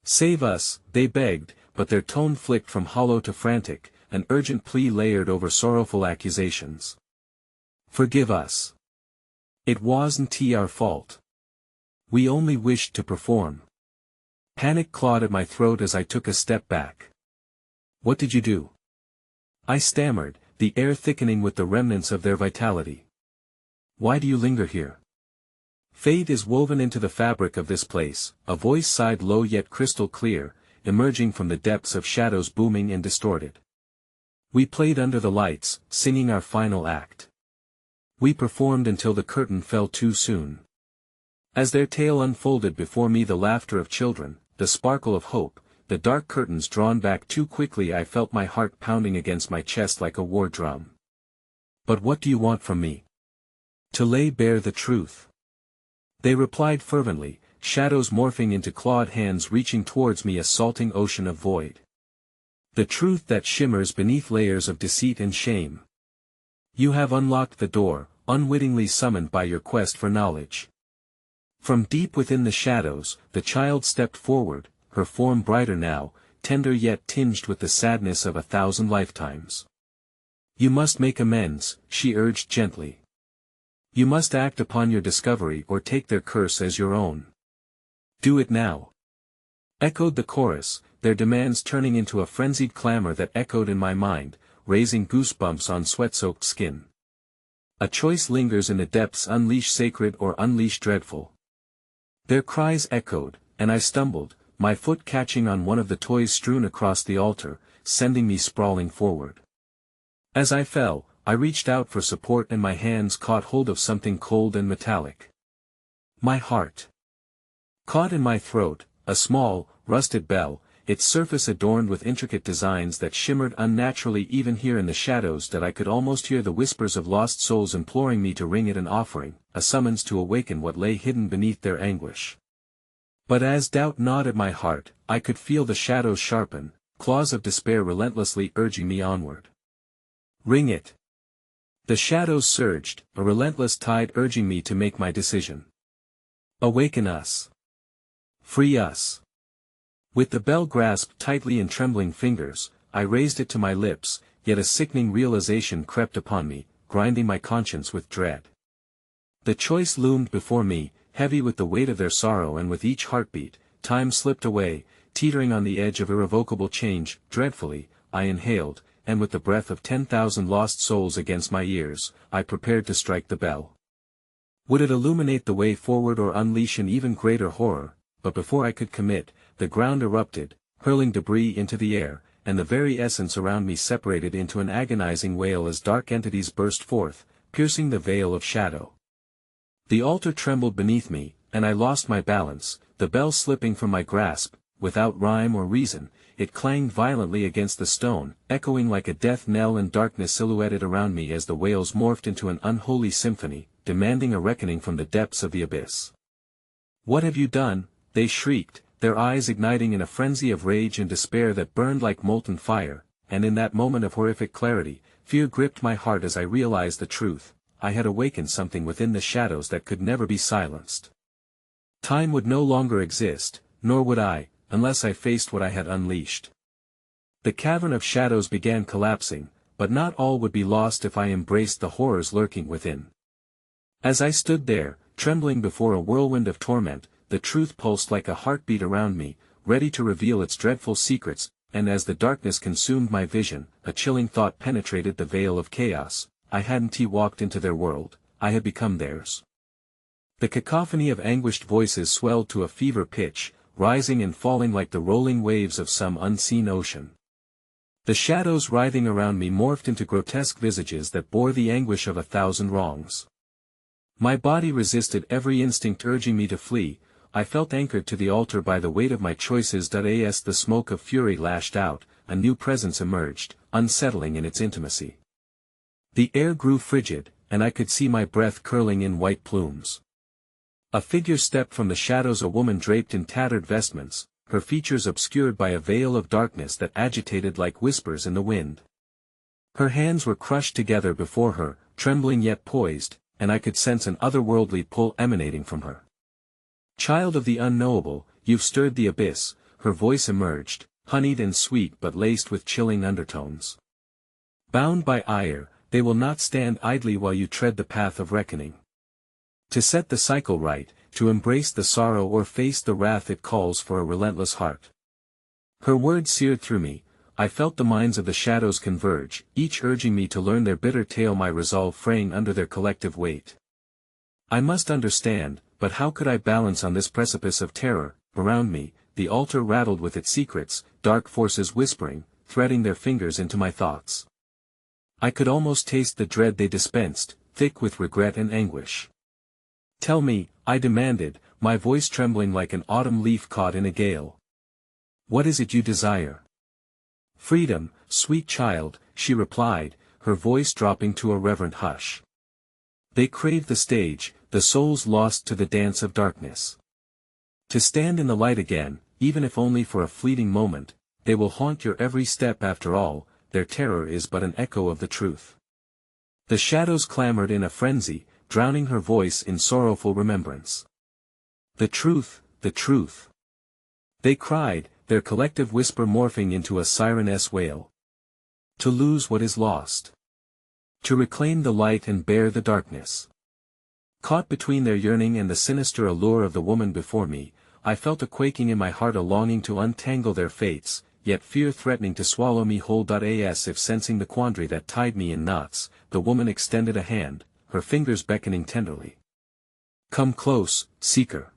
Save us, they begged, but their tone flicked from hollow to frantic, an urgent plea layered over sorrowful accusations. Forgive us. It wasn't our fault. We only wished to perform. Panic clawed at my throat as I took a step back. What did you do? I stammered, the air thickening with the remnants of their vitality. Why do you linger here? Fate is woven into the fabric of this place, a voice sighed low yet crystal clear, emerging from the depths of shadows booming and distorted. We played under the lights, singing our final act. We performed until the curtain fell too soon. As their tale unfolded before me, the laughter of children, the sparkle of hope, the dark curtains drawn back too quickly, I felt my heart pounding against my chest like a war drum. But what do you want from me? To lay bare the truth. They replied fervently, shadows morphing into clawed hands reaching towards me, a salting ocean of void. The truth that shimmers beneath layers of deceit and shame. You have unlocked the door, unwittingly summoned by your quest for knowledge. From deep within the shadows, the child stepped forward, her form brighter now, tender yet tinged with the sadness of 1,000 lifetimes. You must make amends, she urged gently. You must act upon your discovery or take their curse as your own. Do it now. Echoed the chorus, their demands turning into a frenzied clamor that echoed in my mind, raising goosebumps on sweat-soaked skin. A choice lingers in the depths, unleash sacred or unleash dreadful. Their cries echoed, and I stumbled, my foot catching on one of the toys strewn across the altar, sending me sprawling forward. As I fell, I reached out for support and my hands caught hold of something cold and metallic. My heart. Caught in my throat, a small, rusted bell, its surface adorned with intricate designs that shimmered unnaturally even here in the shadows, that I could almost hear the whispers of lost souls imploring me to ring it, an offering, a summons to awaken what lay hidden beneath their anguish. But as doubt gnawed at my heart, I could feel the shadows sharpen, claws of despair relentlessly urging me onward. Ring it. The shadows surged, a relentless tide urging me to make my decision. Awaken us. Free us. With the bell grasped tightly in trembling fingers, I raised it to my lips, yet a sickening realization crept upon me, grinding my conscience with dread. The choice loomed before me, heavy with the weight of their sorrow, and with each heartbeat, time slipped away, teetering on the edge of irrevocable change. Dreadfully, I inhaled, and with the breath of 10,000 lost souls against my ears, I prepared to strike the bell. Would it illuminate the way forward or unleash an even greater horror? But before I could commit, the ground erupted, hurling debris into the air, and the very essence around me separated into an agonizing wail as dark entities burst forth, piercing the veil of shadow. The altar trembled beneath me, and I lost my balance, the bell slipping from my grasp. Without rhyme or reason, it clanged violently against the stone, echoing like a death knell, and darkness silhouetted around me as the wails morphed into an unholy symphony, demanding a reckoning from the depths of the abyss. What have you done? They shrieked, their eyes igniting in a frenzy of rage and despair that burned like molten fire, and in that moment of horrific clarity, fear gripped my heart as I realized the truth. I had awakened something within the shadows that could never be silenced. Time would no longer exist, nor would I, unless I faced what I had unleashed. The cavern of shadows began collapsing, but not all would be lost if I embraced the horrors lurking within. As I stood there, trembling before a whirlwind of torment, the truth pulsed like a heartbeat around me, ready to reveal its dreadful secrets, and as the darkness consumed my vision, a chilling thought penetrated the veil of chaos. I hadn't walked into their world, I had become theirs. The cacophony of anguished voices swelled to a fever pitch, rising and falling like the rolling waves of some unseen ocean. The shadows writhing around me morphed into grotesque visages that bore the anguish of 1,000 wrongs. My body resisted every instinct urging me to flee. I felt anchored to the altar by the weight of my choices. As the smoke of fury lashed out, a new presence emerged, unsettling in its intimacy. The air grew frigid, and I could see my breath curling in white plumes. A figure stepped from the shadows, a woman draped in tattered vestments, her features obscured by a veil of darkness that agitated like whispers in the wind. Her hands were crushed together before her, trembling yet poised, and I could sense an otherworldly pull emanating from her. Child of the unknowable, you've stirred the abyss, her voice emerged, honeyed and sweet but laced with chilling undertones. Bound by ire, they will not stand idly while you tread the path of reckoning. To set the cycle right, to embrace the sorrow or face the wrath, it calls for a relentless heart. Her words seared through me. I felt the minds of the shadows converge, each urging me to learn their bitter tale, my resolve fraying under their collective weight. I must understand, but how could I balance on this precipice of terror? Around me, the altar rattled with its secrets, dark forces whispering, threading their fingers into my thoughts. I could almost taste the dread they dispensed, thick with regret and anguish. "Tell me," I demanded, my voice trembling like an autumn leaf caught in a gale. "What is it you desire?" "Freedom, sweet child," she replied, her voice dropping to a reverent hush. "They crave the stage, the souls lost to the dance of darkness. To stand in the light again, even if only for a fleeting moment, they will haunt your every step after all, their terror is but an echo of the truth." The shadows clamored in a frenzy, drowning her voice in sorrowful remembrance. "The truth, the truth!" they cried, their collective whisper morphing into a siren-esque wail. "To lose what is lost. To reclaim the light and bear the darkness." Caught between their yearning and the sinister allure of the woman before me, I felt a quaking in my heart, a longing to untangle their fates, yet fear threatening to swallow me whole. As if sensing the quandary that tied me in knots, the woman extended a hand, her fingers beckoning tenderly. "Come close, seeker.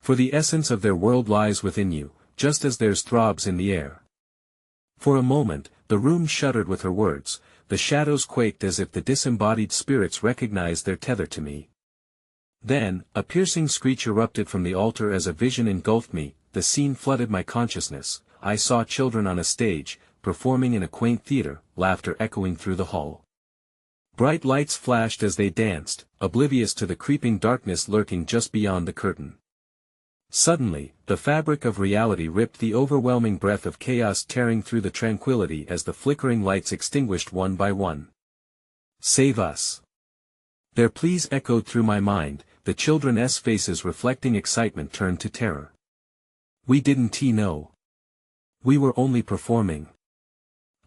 For the essence of their world lies within you, just as theirs throbs in the air." For a moment, the room shuddered with her words, the shadows quaked as if the disembodied spirits recognized their tether to me. Then, a piercing screech erupted from the altar as a vision engulfed me, the scene flooded my consciousness. I saw children on a stage, performing in a quaint theater, laughter echoing through the hall. Bright lights flashed as they danced, oblivious to the creeping darkness lurking just beyond the curtain. Suddenly, the fabric of reality ripped, the overwhelming breath of chaos tearing through the tranquility as the flickering lights extinguished one by one. "Save us!" Their pleas echoed through my mind, the children's faces reflecting excitement turned to terror. "We didn't know. We were only performing."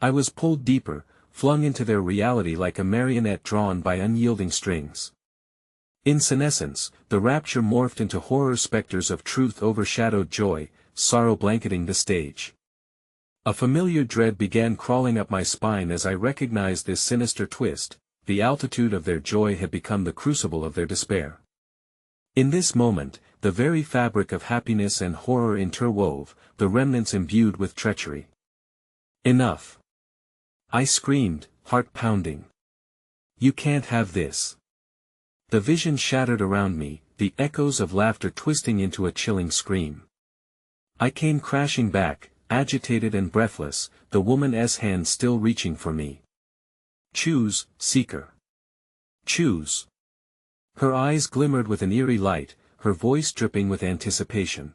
I was pulled deeper, flung into their reality like a marionette drawn by unyielding strings. In senescence, the rapture morphed into horror, specters of truth overshadowed joy, sorrow blanketing the stage. A familiar dread began crawling up my spine as I recognized this sinister twist. The altitude of their joy had become the crucible of their despair. In this moment, the very fabric of happiness and horror interwove, the remnants imbued with treachery. "Enough!" I screamed, heart pounding. "You can't have this!" The vision shattered around me, the echoes of laughter twisting into a chilling scream. I came crashing back, agitated and breathless, the woman's hand still reaching for me. "Choose, seeker. Choose." Her eyes glimmered with an eerie light, her voice dripping with anticipation.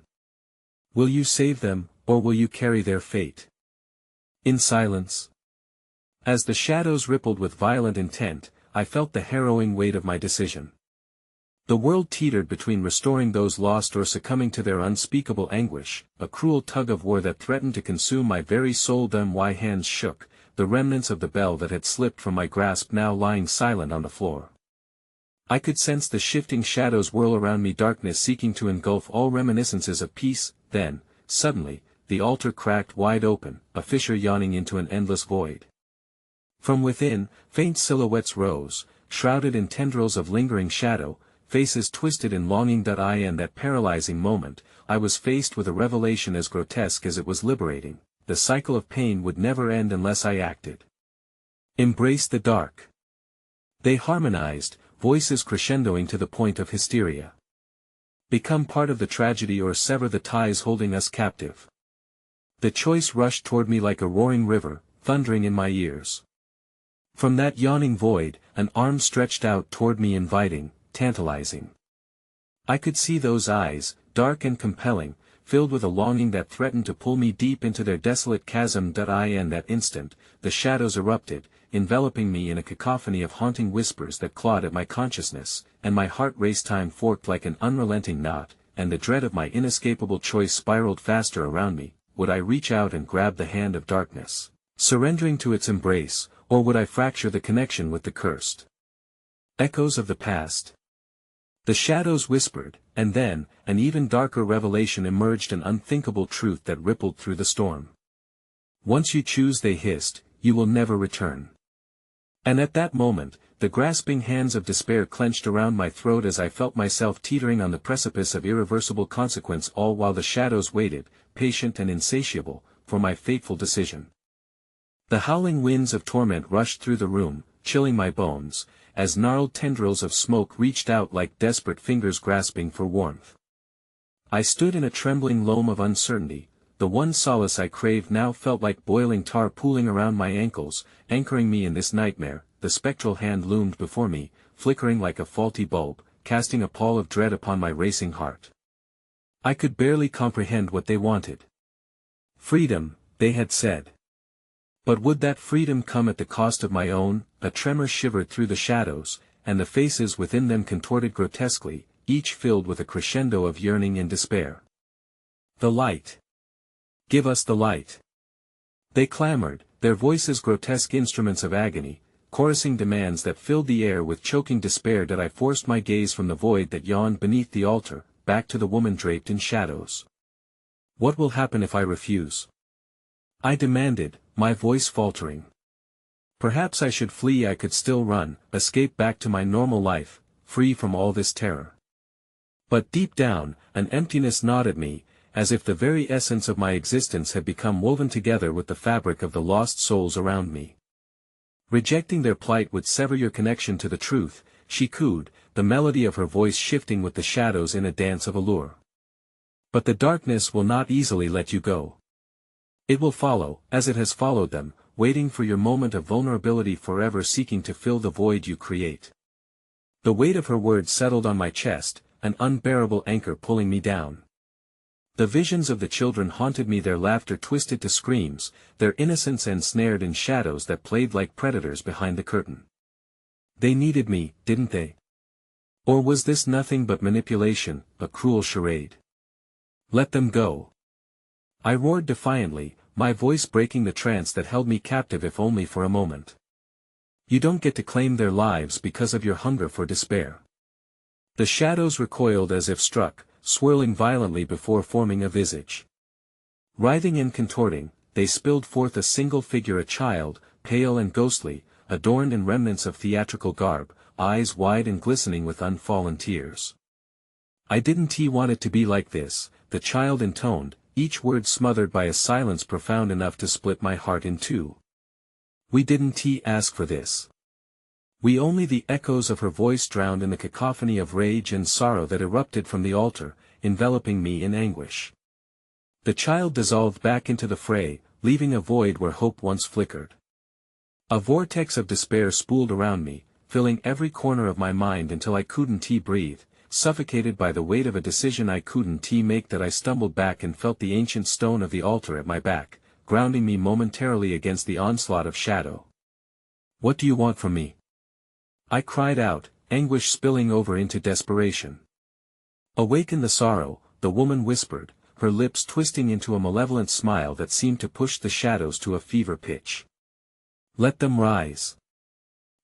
"Will you save them, or will you carry their fate?" In silence. As the shadows rippled with violent intent, I felt the harrowing weight of my decision. The world teetered between restoring those lost or succumbing to their unspeakable anguish, a cruel tug-of-war that threatened to consume my very soul. My hands shook, the remnants of the bell that had slipped from my grasp now lying silent on the floor. I could sense the shifting shadows whirl around me, darkness seeking to engulf all reminiscences of peace. Then, suddenly, the altar cracked wide open, a fissure yawning into an endless void. From within, faint silhouettes rose, shrouded in tendrils of lingering shadow, faces twisted in longing. In that paralyzing moment, I was faced with a revelation as grotesque as it was liberating. The cycle of pain would never end unless I acted. "Embrace the dark." They harmonized, voices crescendoing to the point of hysteria. "Become part of the tragedy or sever the ties holding us captive." The choice rushed toward me like a roaring river, thundering in my ears. From that yawning void, an arm stretched out toward me, inviting, tantalizing. I could see those eyes, dark and compelling, filled with a longing that threatened to pull me deep into their desolate chasm. In that instant, the shadows erupted, enveloping me in a cacophony of haunting whispers that clawed at my consciousness, and my heart raced, time forked like an unrelenting knot, and the dread of my inescapable choice spiraled faster around me. Would I reach out and grab the hand of darkness, surrendering to its embrace, or would I fracture the connection with the cursed? Echoes of the past. The shadows whispered, and then, an even darker revelation emerged, an unthinkable truth that rippled through the storm. "Once you choose," they hissed, "you will never return." And at that moment, The grasping hands of despair clenched around my throat as I felt myself teetering on the precipice of irreversible consequence, all while the shadows waited, patient and insatiable, for my fateful decision. The howling winds of torment rushed through the room, chilling my bones, as gnarled tendrils of smoke reached out like desperate fingers grasping for warmth. I stood in a trembling loam of uncertainty. The one solace I craved now felt like boiling tar pooling around my ankles, anchoring me in this nightmare. The spectral hand loomed before me, flickering like a faulty bulb, casting a pall of dread upon my racing heart. I could barely comprehend what they wanted. Freedom, they had said. But would that freedom come at the cost of my own? A tremor shivered through the shadows, and the faces within them contorted grotesquely, each filled with a crescendo of yearning and despair. The light. Give us the light. They clamored, their voices grotesque instruments of agony, chorusing demands that filled the air with choking despair. That I forced my gaze from the void that yawned beneath the altar, back to the woman draped in shadows. What will happen if I refuse? I demanded, my voice faltering. Perhaps I should flee. I could still run, escape back to my normal life, free from all this terror. But deep down, an emptiness gnawed at me, as if the very essence of my existence had become woven together with the fabric of the lost souls around me. Rejecting their plight would sever your connection to the truth, she cooed, the melody of her voice shifting with the shadows in a dance of allure. But the darkness will not easily let you go. It will follow, as it has followed them, waiting for your moment of vulnerability, forever seeking to fill the void you create. The weight of her words settled on my chest, an unbearable anchor pulling me down. The visions of the children haunted me, their laughter twisted to screams, their innocence ensnared in shadows that played like predators behind the curtain. They needed me, didn't they? Or was this nothing but manipulation, a cruel charade? Let them go. I roared defiantly, my voice breaking the trance that held me captive if only for a moment. You don't get to claim their lives because of your hunger for despair. The shadows recoiled as if struck, swirling violently before forming a visage. Writhing and contorting, they spilled forth a single figure, a child, pale and ghostly, adorned in remnants of theatrical garb, eyes wide and glistening with unfallen tears. I didn't want it to be like this, the child intoned, each word smothered by a silence profound enough to split my heart in two. We didn't ask for this. We only. The echoes of her voice drowned in the cacophony of rage and sorrow that erupted from the altar, enveloping me in anguish. The child dissolved back into the fray, leaving a void where hope once flickered. A vortex of despair spooled around me, filling every corner of my mind until I couldn't breathe, suffocated by the weight of a decision I couldn't make. That I stumbled back and felt the ancient stone of the altar at my back, grounding me momentarily against the onslaught of shadow. What do you want from me? I cried out, anguish spilling over into desperation. Awaken the sorrow, the woman whispered, her lips twisting into a malevolent smile that seemed to push the shadows to a fever pitch. Let them rise.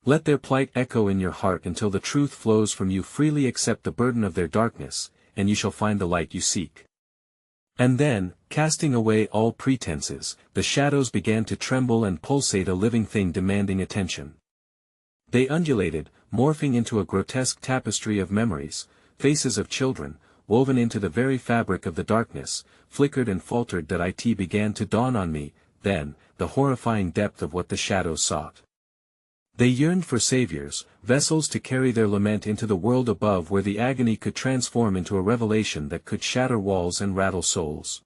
Let their plight echo in your heart until the truth flows from you freely. Accept the burden of their darkness, and you shall find the light you seek. And then, casting away all pretenses, the shadows began to tremble and pulsate, a living thing demanding attention. They undulated, morphing into a grotesque tapestry of memories, faces of children, woven into the very fabric of the darkness, flickered and faltered. That it began to dawn on me, then, the horrifying depth of what the shadows sought. They yearned for saviors, vessels to carry their lament into the world above, where the agony could transform into a revelation that could shatter walls and rattle souls.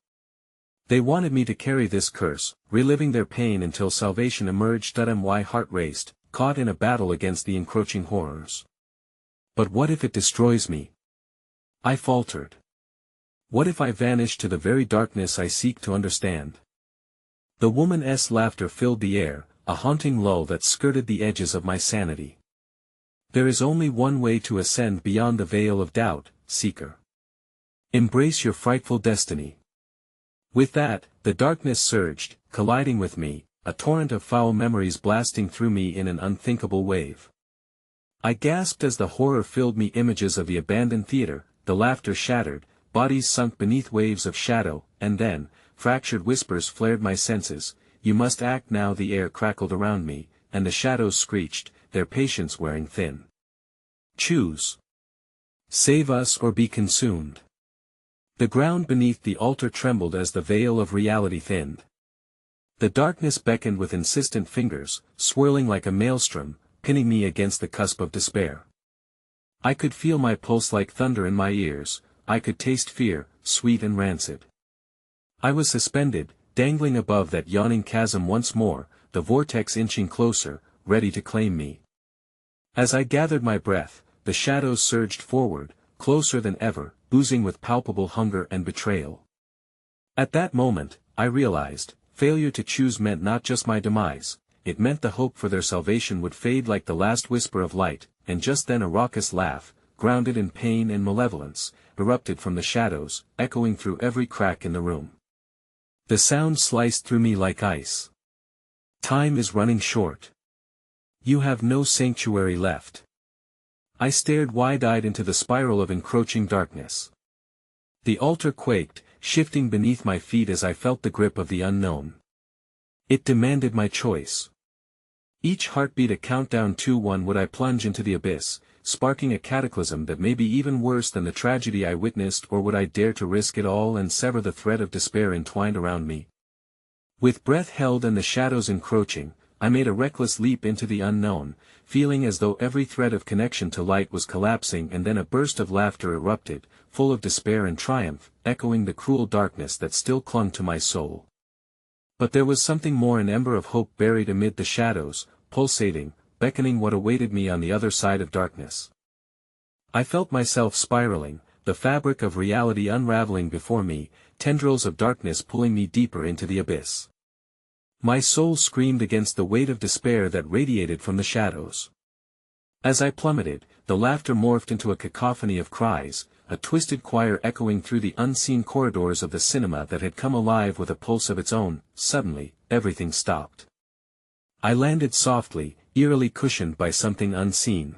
They wanted me to carry this curse, reliving their pain until salvation emerged. My heart raced, caught in a battle against the encroaching horrors. But what if it destroys me? I faltered. What if I vanish to the very darkness I seek to understand? The woman's laughter filled the air, a haunting lull that skirted the edges of my sanity. There is only one way to ascend beyond the veil of doubt, seeker. Embrace your frightful destiny. With that, the darkness surged, colliding with me, a torrent of foul memories blasting through me in an unthinkable wave. I gasped as the horror filled me, images of the abandoned theater, the laughter shattered, bodies sunk beneath waves of shadow, and then, fractured whispers flared my senses, you must act now. The air crackled around me, and the shadows screeched, their patience wearing thin. Choose. Save us or be consumed. The ground beneath the altar trembled as the veil of reality thinned. The darkness beckoned with insistent fingers, swirling like a maelstrom, pinning me against the cusp of despair. I could feel my pulse like thunder in my ears, I could taste fear, sweet and rancid. I was suspended, dangling above that yawning chasm once more, the vortex inching closer, ready to claim me. As I gathered my breath, the shadows surged forward, closer than ever, oozing with palpable hunger and betrayal. At that moment, I realized, failure to choose meant not just my demise, it meant the hope for their salvation would fade like the last whisper of light, and just then a raucous laugh, grounded in pain and malevolence, erupted from the shadows, echoing through every crack in the room. The sound sliced through me like ice. Time is running short. You have no sanctuary left. I stared wide-eyed into the spiral of encroaching darkness. The altar quaked, shifting beneath my feet as I felt the grip of the unknown. It demanded my choice. Each heartbeat a countdown to one. Would I plunge into the abyss, sparking a cataclysm that may be even worse than the tragedy I witnessed, or would I dare to risk it all and sever the thread of despair entwined around me? With breath held and the shadows encroaching, I made a reckless leap into the unknown, feeling as though every thread of connection to light was collapsing, and then a burst of laughter erupted, full of despair and triumph, echoing the cruel darkness that still clung to my soul. But there was something more, an ember of hope buried amid the shadows, pulsating, beckoning what awaited me on the other side of darkness. I felt myself spiraling, the fabric of reality unraveling before me, tendrils of darkness pulling me deeper into the abyss. My soul screamed against the weight of despair that radiated from the shadows. As I plummeted, the laughter morphed into a cacophony of cries, a twisted choir echoing through the unseen corridors of the cinema that had come alive with a pulse of its own. Suddenly, everything stopped. I landed softly, eerily cushioned by something unseen.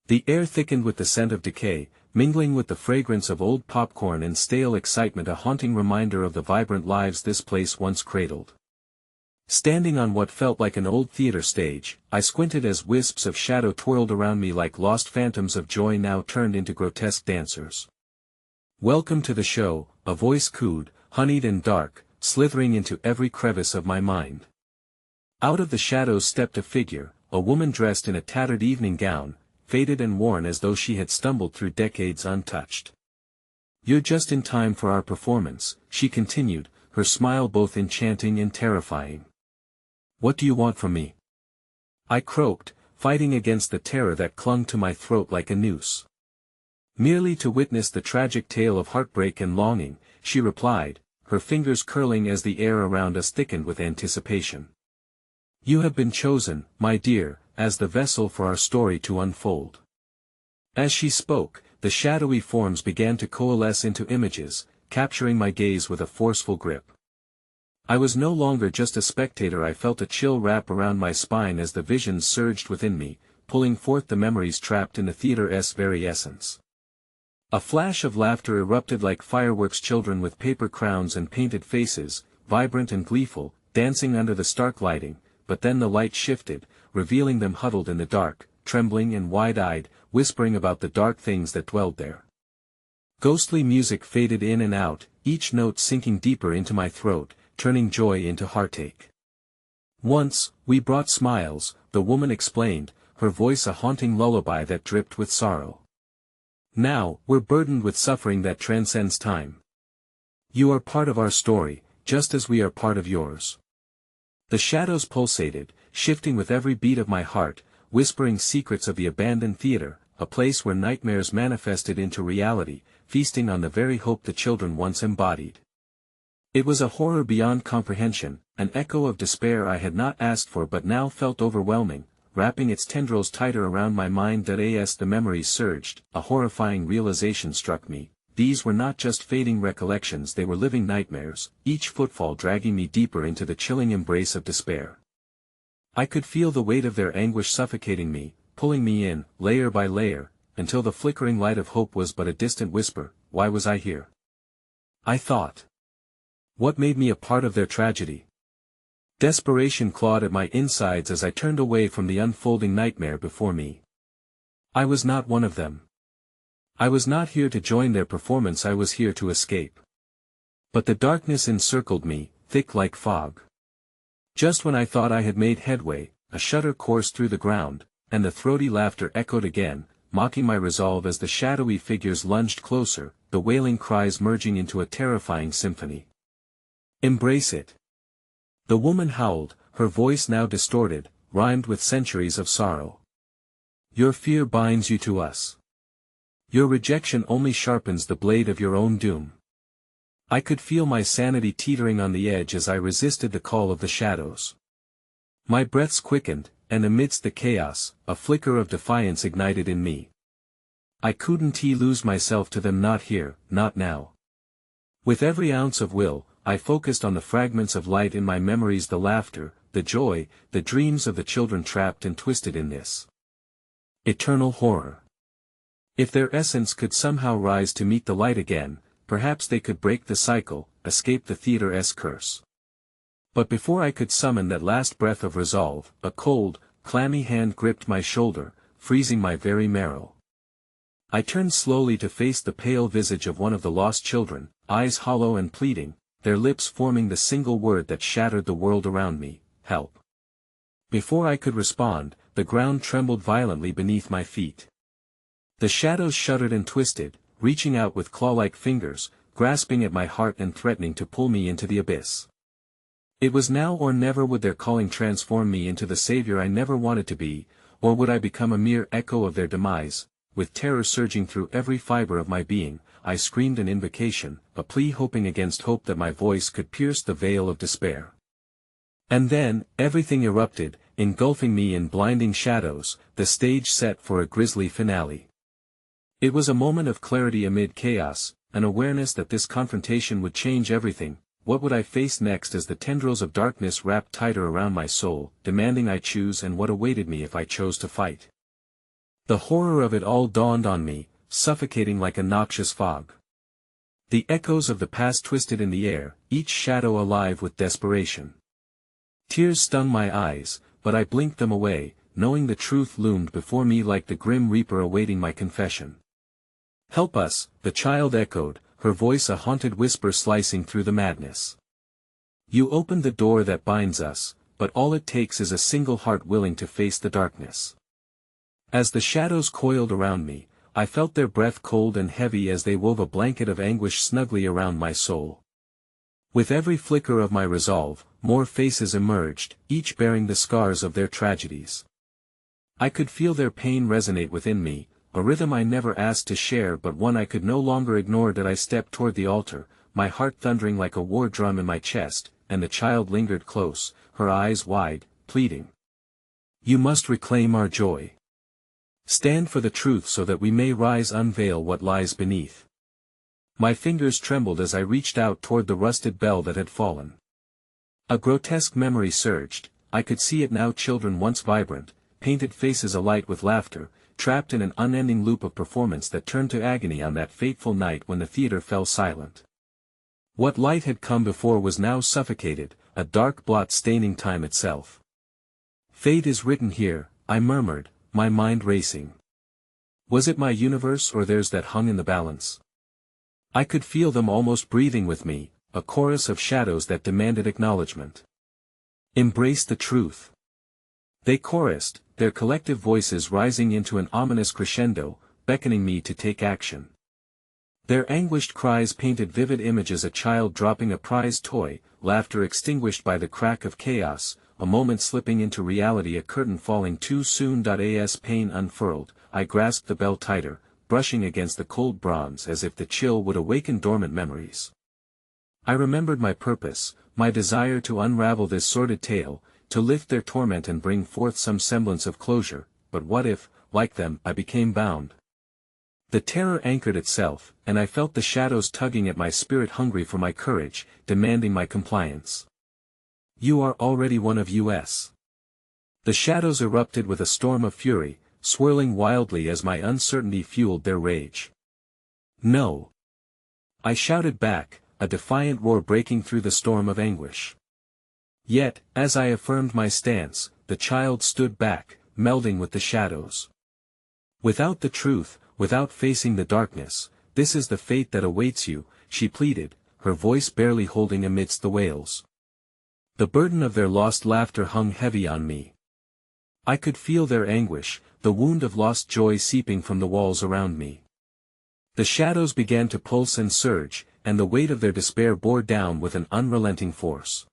The air thickened with the scent of decay, mingling with the fragrance of old popcorn and stale excitement, a haunting reminder of the vibrant lives this place once cradled. Standing on what felt like an old theater stage, I squinted as wisps of shadow twirled around me like lost phantoms of joy now turned into grotesque dancers. "Welcome to the show," a voice cooed, honeyed and dark, slithering into every crevice of my mind. Out of the shadows stepped a figure, a woman dressed in a tattered evening gown, faded and worn as though she had stumbled through decades untouched. "You're just in time for our performance," she continued, her smile both enchanting and terrifying. "What do you want from me?" I croaked, fighting against the terror that clung to my throat like a noose. "Merely to witness the tragic tale of heartbreak and longing," she replied, her fingers curling as the air around us thickened with anticipation. "You have been chosen, my dear, as the vessel for our story to unfold." As she spoke, the shadowy forms began to coalesce into images, capturing my gaze with a forceful grip. I was no longer just a spectator. I felt a chill wrap around my spine as the visions surged within me, pulling forth the memories trapped in the theater's very essence. A flash of laughter erupted like fireworks, children with paper crowns and painted faces, vibrant and gleeful, dancing under the stark lighting, but then the light shifted, revealing them huddled in the dark, trembling and wide-eyed, whispering about the dark things that dwelled there. Ghostly music faded in and out, each note sinking deeper into my throat, turning joy into heartache. "Once, we brought smiles," the woman explained, her voice a haunting lullaby that dripped with sorrow. "Now, we're burdened with suffering that transcends time. You are part of our story, just as we are part of yours." The shadows pulsated, shifting with every beat of my heart, whispering secrets of the abandoned theater, a place where nightmares manifested into reality, feasting on the very hope the children once embodied. It was a horror beyond comprehension, an echo of despair I had not asked for but now felt overwhelming, wrapping its tendrils tighter around my mind. As the memories surged, a horrifying realization struck me. These were not just fading recollections, they were living nightmares, each footfall dragging me deeper into the chilling embrace of despair. I could feel the weight of their anguish suffocating me, pulling me in, layer by layer, until the flickering light of hope was but a distant whisper. Why was I here? I thought. What made me a part of their tragedy? Desperation clawed at my insides as I turned away from the unfolding nightmare before me. I was not one of them. I was not here to join their performance, I was here to escape. But the darkness encircled me, thick like fog. Just when I thought I had made headway, a shudder coursed through the ground, and the throaty laughter echoed again, mocking my resolve as the shadowy figures lunged closer, the wailing cries merging into a terrifying symphony. Embrace it. The woman howled, her voice now distorted, rhymed with centuries of sorrow. Your fear binds you to us. Your rejection only sharpens the blade of your own doom. I could feel my sanity teetering on the edge as I resisted the call of the shadows. My breaths quickened, and amidst the chaos, a flicker of defiance ignited in me. I couldn't lose myself to them, not here, not now. With every ounce of will, I focused on the fragments of light in my memories, the laughter, the joy, the dreams of the children trapped and twisted in this eternal horror. If their essence could somehow rise to meet the light again, perhaps they could break the cycle, escape the theater's curse. But before I could summon that last breath of resolve, a cold, clammy hand gripped my shoulder, freezing my very marrow. I turned slowly to face the pale visage of one of the lost children, eyes hollow and pleading, their lips forming the single word that shattered the world around me: help. Before I could respond, the ground trembled violently beneath my feet. The shadows shuddered and twisted, reaching out with claw-like fingers, grasping at my heart and threatening to pull me into the abyss. It was now or never. Would their calling transform me into the savior I never wanted to be, or would I become a mere echo of their demise? With terror surging through every fiber of my being, I screamed an invocation, a plea, hoping against hope that my voice could pierce the veil of despair. And then, everything erupted, engulfing me in blinding shadows, the stage set for a grisly finale. It was a moment of clarity amid chaos, an awareness that this confrontation would change everything. What would I face next as the tendrils of darkness wrapped tighter around my soul, demanding I choose, and what awaited me if I chose to fight? The horror of it all dawned on me, suffocating like a noxious fog. The echoes of the past twisted in the air, each shadow alive with desperation. Tears stung my eyes, but I blinked them away, knowing the truth loomed before me like the grim reaper awaiting my confession. Help us, the child echoed, her voice a haunted whisper slicing through the madness. You opened the door that binds us, but all it takes is a single heart willing to face the darkness. As the shadows coiled around me, I felt their breath cold and heavy as they wove a blanket of anguish snugly around my soul. With every flicker of my resolve, more faces emerged, each bearing the scars of their tragedies. I could feel their pain resonate within me, a rhythm I never asked to share but one I could no longer ignore. Did I step toward the altar, my heart thundering like a war drum in my chest, and the child lingered close, her eyes wide, pleading. You must reclaim our joy. Stand for the truth so that we may rise, unveil what lies beneath. My fingers trembled as I reached out toward the rusted bell that had fallen. A grotesque memory surged, I could see it now, children once vibrant, painted faces alight with laughter, trapped in an unending loop of performance that turned to agony on that fateful night when the theater fell silent. What light had come before was now suffocated, a dark blot staining time itself. Fate is written here, I murmured, my mind racing. Was it my universe or theirs that hung in the balance? I could feel them almost breathing with me, a chorus of shadows that demanded acknowledgement. Embrace the truth. They chorused, their collective voices rising into an ominous crescendo, beckoning me to take action. Their anguished cries painted vivid images: a child dropping a prized toy, laughter extinguished by the crack of chaos, a moment slipping into reality, a curtain falling too soon. As pain unfurled, I grasped the bell tighter, brushing against the cold bronze as if the chill would awaken dormant memories. I remembered my purpose, my desire to unravel this sordid tale, to lift their torment and bring forth some semblance of closure. But what if, like them, I became bound? The terror anchored itself, and I felt the shadows tugging at my spirit, hungry for my courage, demanding my compliance. You are already one of us. The shadows erupted with a storm of fury, swirling wildly as my uncertainty fueled their rage. No! I shouted back, a defiant roar breaking through the storm of anguish. Yet, as I affirmed my stance, the child stood back, melding with the shadows. Without the truth, without facing the darkness, this is the fate that awaits you, she pleaded, her voice barely holding amidst the wails. The burden of their lost laughter hung heavy on me. I could feel their anguish, the wound of lost joy seeping from the walls around me. The shadows began to pulse and surge, and the weight of their despair bore down with an unrelenting force.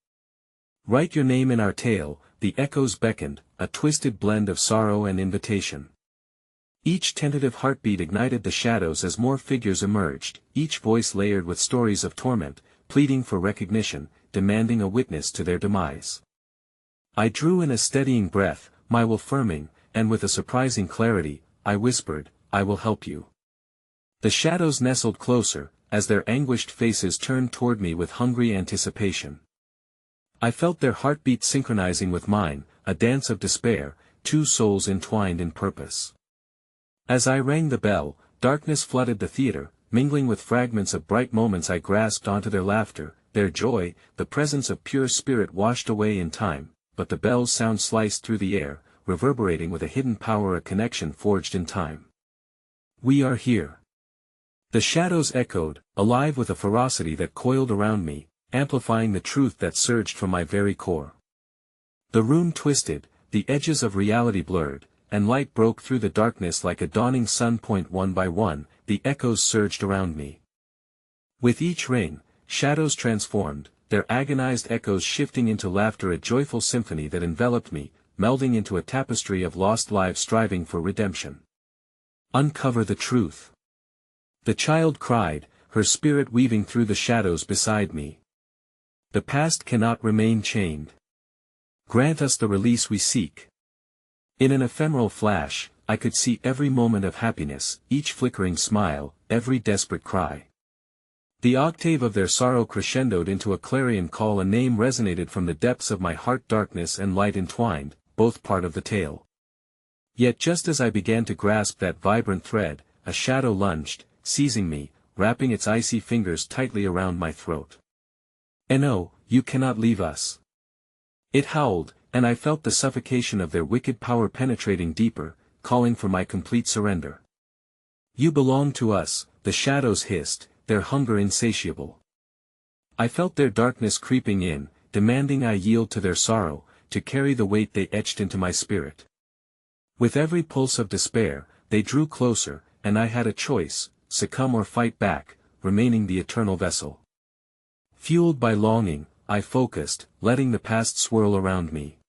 Write your name in our tale, the echoes beckoned, a twisted blend of sorrow and invitation. Each tentative heartbeat ignited the shadows as more figures emerged, each voice layered with stories of torment, pleading for recognition, demanding a witness to their demise. I drew in a steadying breath, my will firming, and with a surprising clarity, I whispered, I will help you. The shadows nestled closer, as their anguished faces turned toward me with hungry anticipation. I felt their heartbeat synchronizing with mine, a dance of despair, two souls entwined in purpose. As I rang the bell, darkness flooded the theater, mingling with fragments of bright moments I grasped onto their laughter, their joy, the presence of pure spirit washed away in time, but the bell's sound sliced through the air, reverberating with a hidden power, a connection forged in time. We are here. The shadows echoed, alive with a ferocity that coiled around me, amplifying the truth that surged from my very core. The room twisted, the edges of reality blurred, and light broke through the darkness like a dawning sun. One by one, the echoes surged around me. With each ring, shadows transformed, their agonized echoes shifting into laughter, a joyful symphony that enveloped me, melding into a tapestry of lost lives striving for redemption. Uncover the truth. The child cried, her spirit weaving through the shadows beside me. The past cannot remain chained. Grant us the release we seek. In an ephemeral flash, I could see every moment of happiness, each flickering smile, every desperate cry. The octave of their sorrow crescendoed into a clarion call, a name resonated from the depths of my heart, darkness and light entwined, both part of the tale. Yet just as I began to grasp that vibrant thread, a shadow lunged, seizing me, wrapping its icy fingers tightly around my throat. "No, you cannot leave us." It howled, and I felt the suffocation of their wicked power penetrating deeper, calling for my complete surrender. "You belong to us," the shadows hissed, their hunger insatiable. I felt their darkness creeping in, demanding I yield to their sorrow, to carry the weight they etched into my spirit. With every pulse of despair, they drew closer, and I had a choice, succumb or fight back, remaining the eternal vessel. Fueled by longing, I focused, letting the past swirl around me.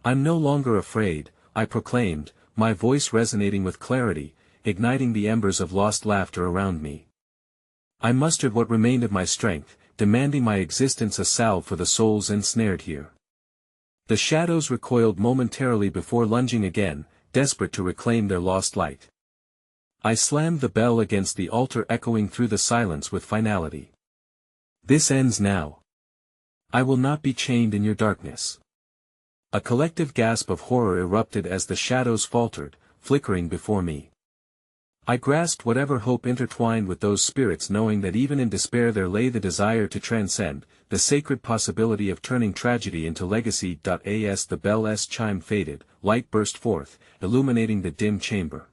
"I'm no longer afraid," I proclaimed, my voice resonating with clarity, igniting the embers of lost laughter around me. I mustered what remained of my strength, demanding my existence a salve for the souls ensnared here. The shadows recoiled momentarily before lunging again, desperate to reclaim their lost light. I slammed the bell against the altar, echoing through the silence with finality. "This ends now. I will not be chained in your darkness." A collective gasp of horror erupted as the shadows faltered, flickering before me. I grasped whatever hope intertwined with those spirits, knowing that even in despair there lay the desire to transcend, the sacred possibility of turning tragedy into legacy. As the bell's chime faded, light burst forth, illuminating the dim chamber.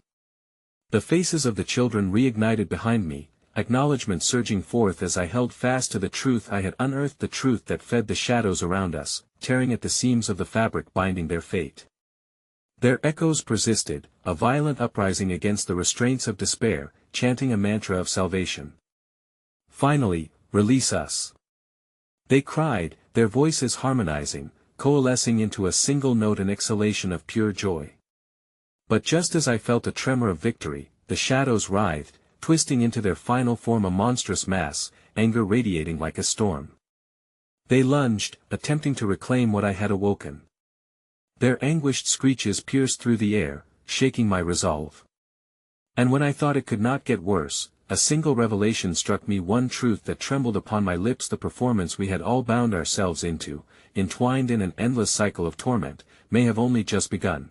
The faces of the children reignited behind me, acknowledgement surging forth as I held fast to the truth I had unearthed, the truth that fed the shadows around us, tearing at the seams of the fabric binding their fate. Their echoes persisted, a violent uprising against the restraints of despair, chanting a mantra of salvation. "Finally, release us!" they cried, their voices harmonizing, coalescing into a single note, an exhalation of pure joy. But just as I felt a tremor of victory, the shadows writhed, twisting into their final form, a monstrous mass, anger radiating like a storm. They lunged, attempting to reclaim what I had awoken. Their anguished screeches pierced through the air, shaking my resolve. And when I thought it could not get worse, a single revelation struck me, one truth that trembled upon my lips: the performance we had all bound ourselves into, entwined in an endless cycle of torment, may have only just begun.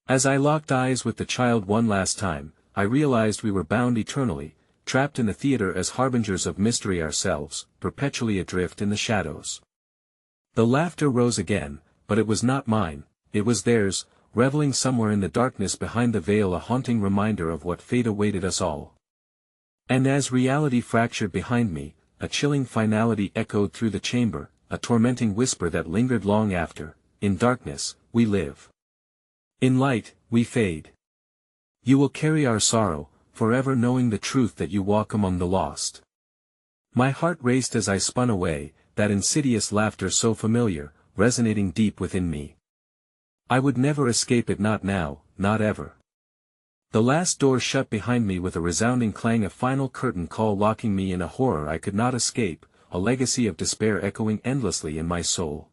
As I locked eyes with the child one last time, I realized we were bound eternally, trapped in the theater as harbingers of mystery ourselves, perpetually adrift in the shadows. The laughter rose again, but it was not mine, it was theirs, reveling somewhere in the darkness behind the veil, a haunting reminder of what fate awaited us all. And as reality fractured behind me, a chilling finality echoed through the chamber, a tormenting whisper that lingered long after. In darkness, we live. In light, we fade. You will carry our sorrow, forever knowing the truth that you walk among the lost. My heart raced as I spun away, that insidious laughter so familiar, resonating deep within me. I would never escape it, not now, not ever. The last door shut behind me with a resounding clang, a final curtain call locking me in a horror I could not escape, a legacy of despair echoing endlessly in my soul.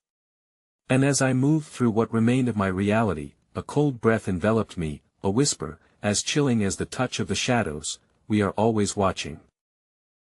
And as I moved through what remained of my reality, a cold breath enveloped me, a whisper, as chilling as the touch of the shadows: we are always watching.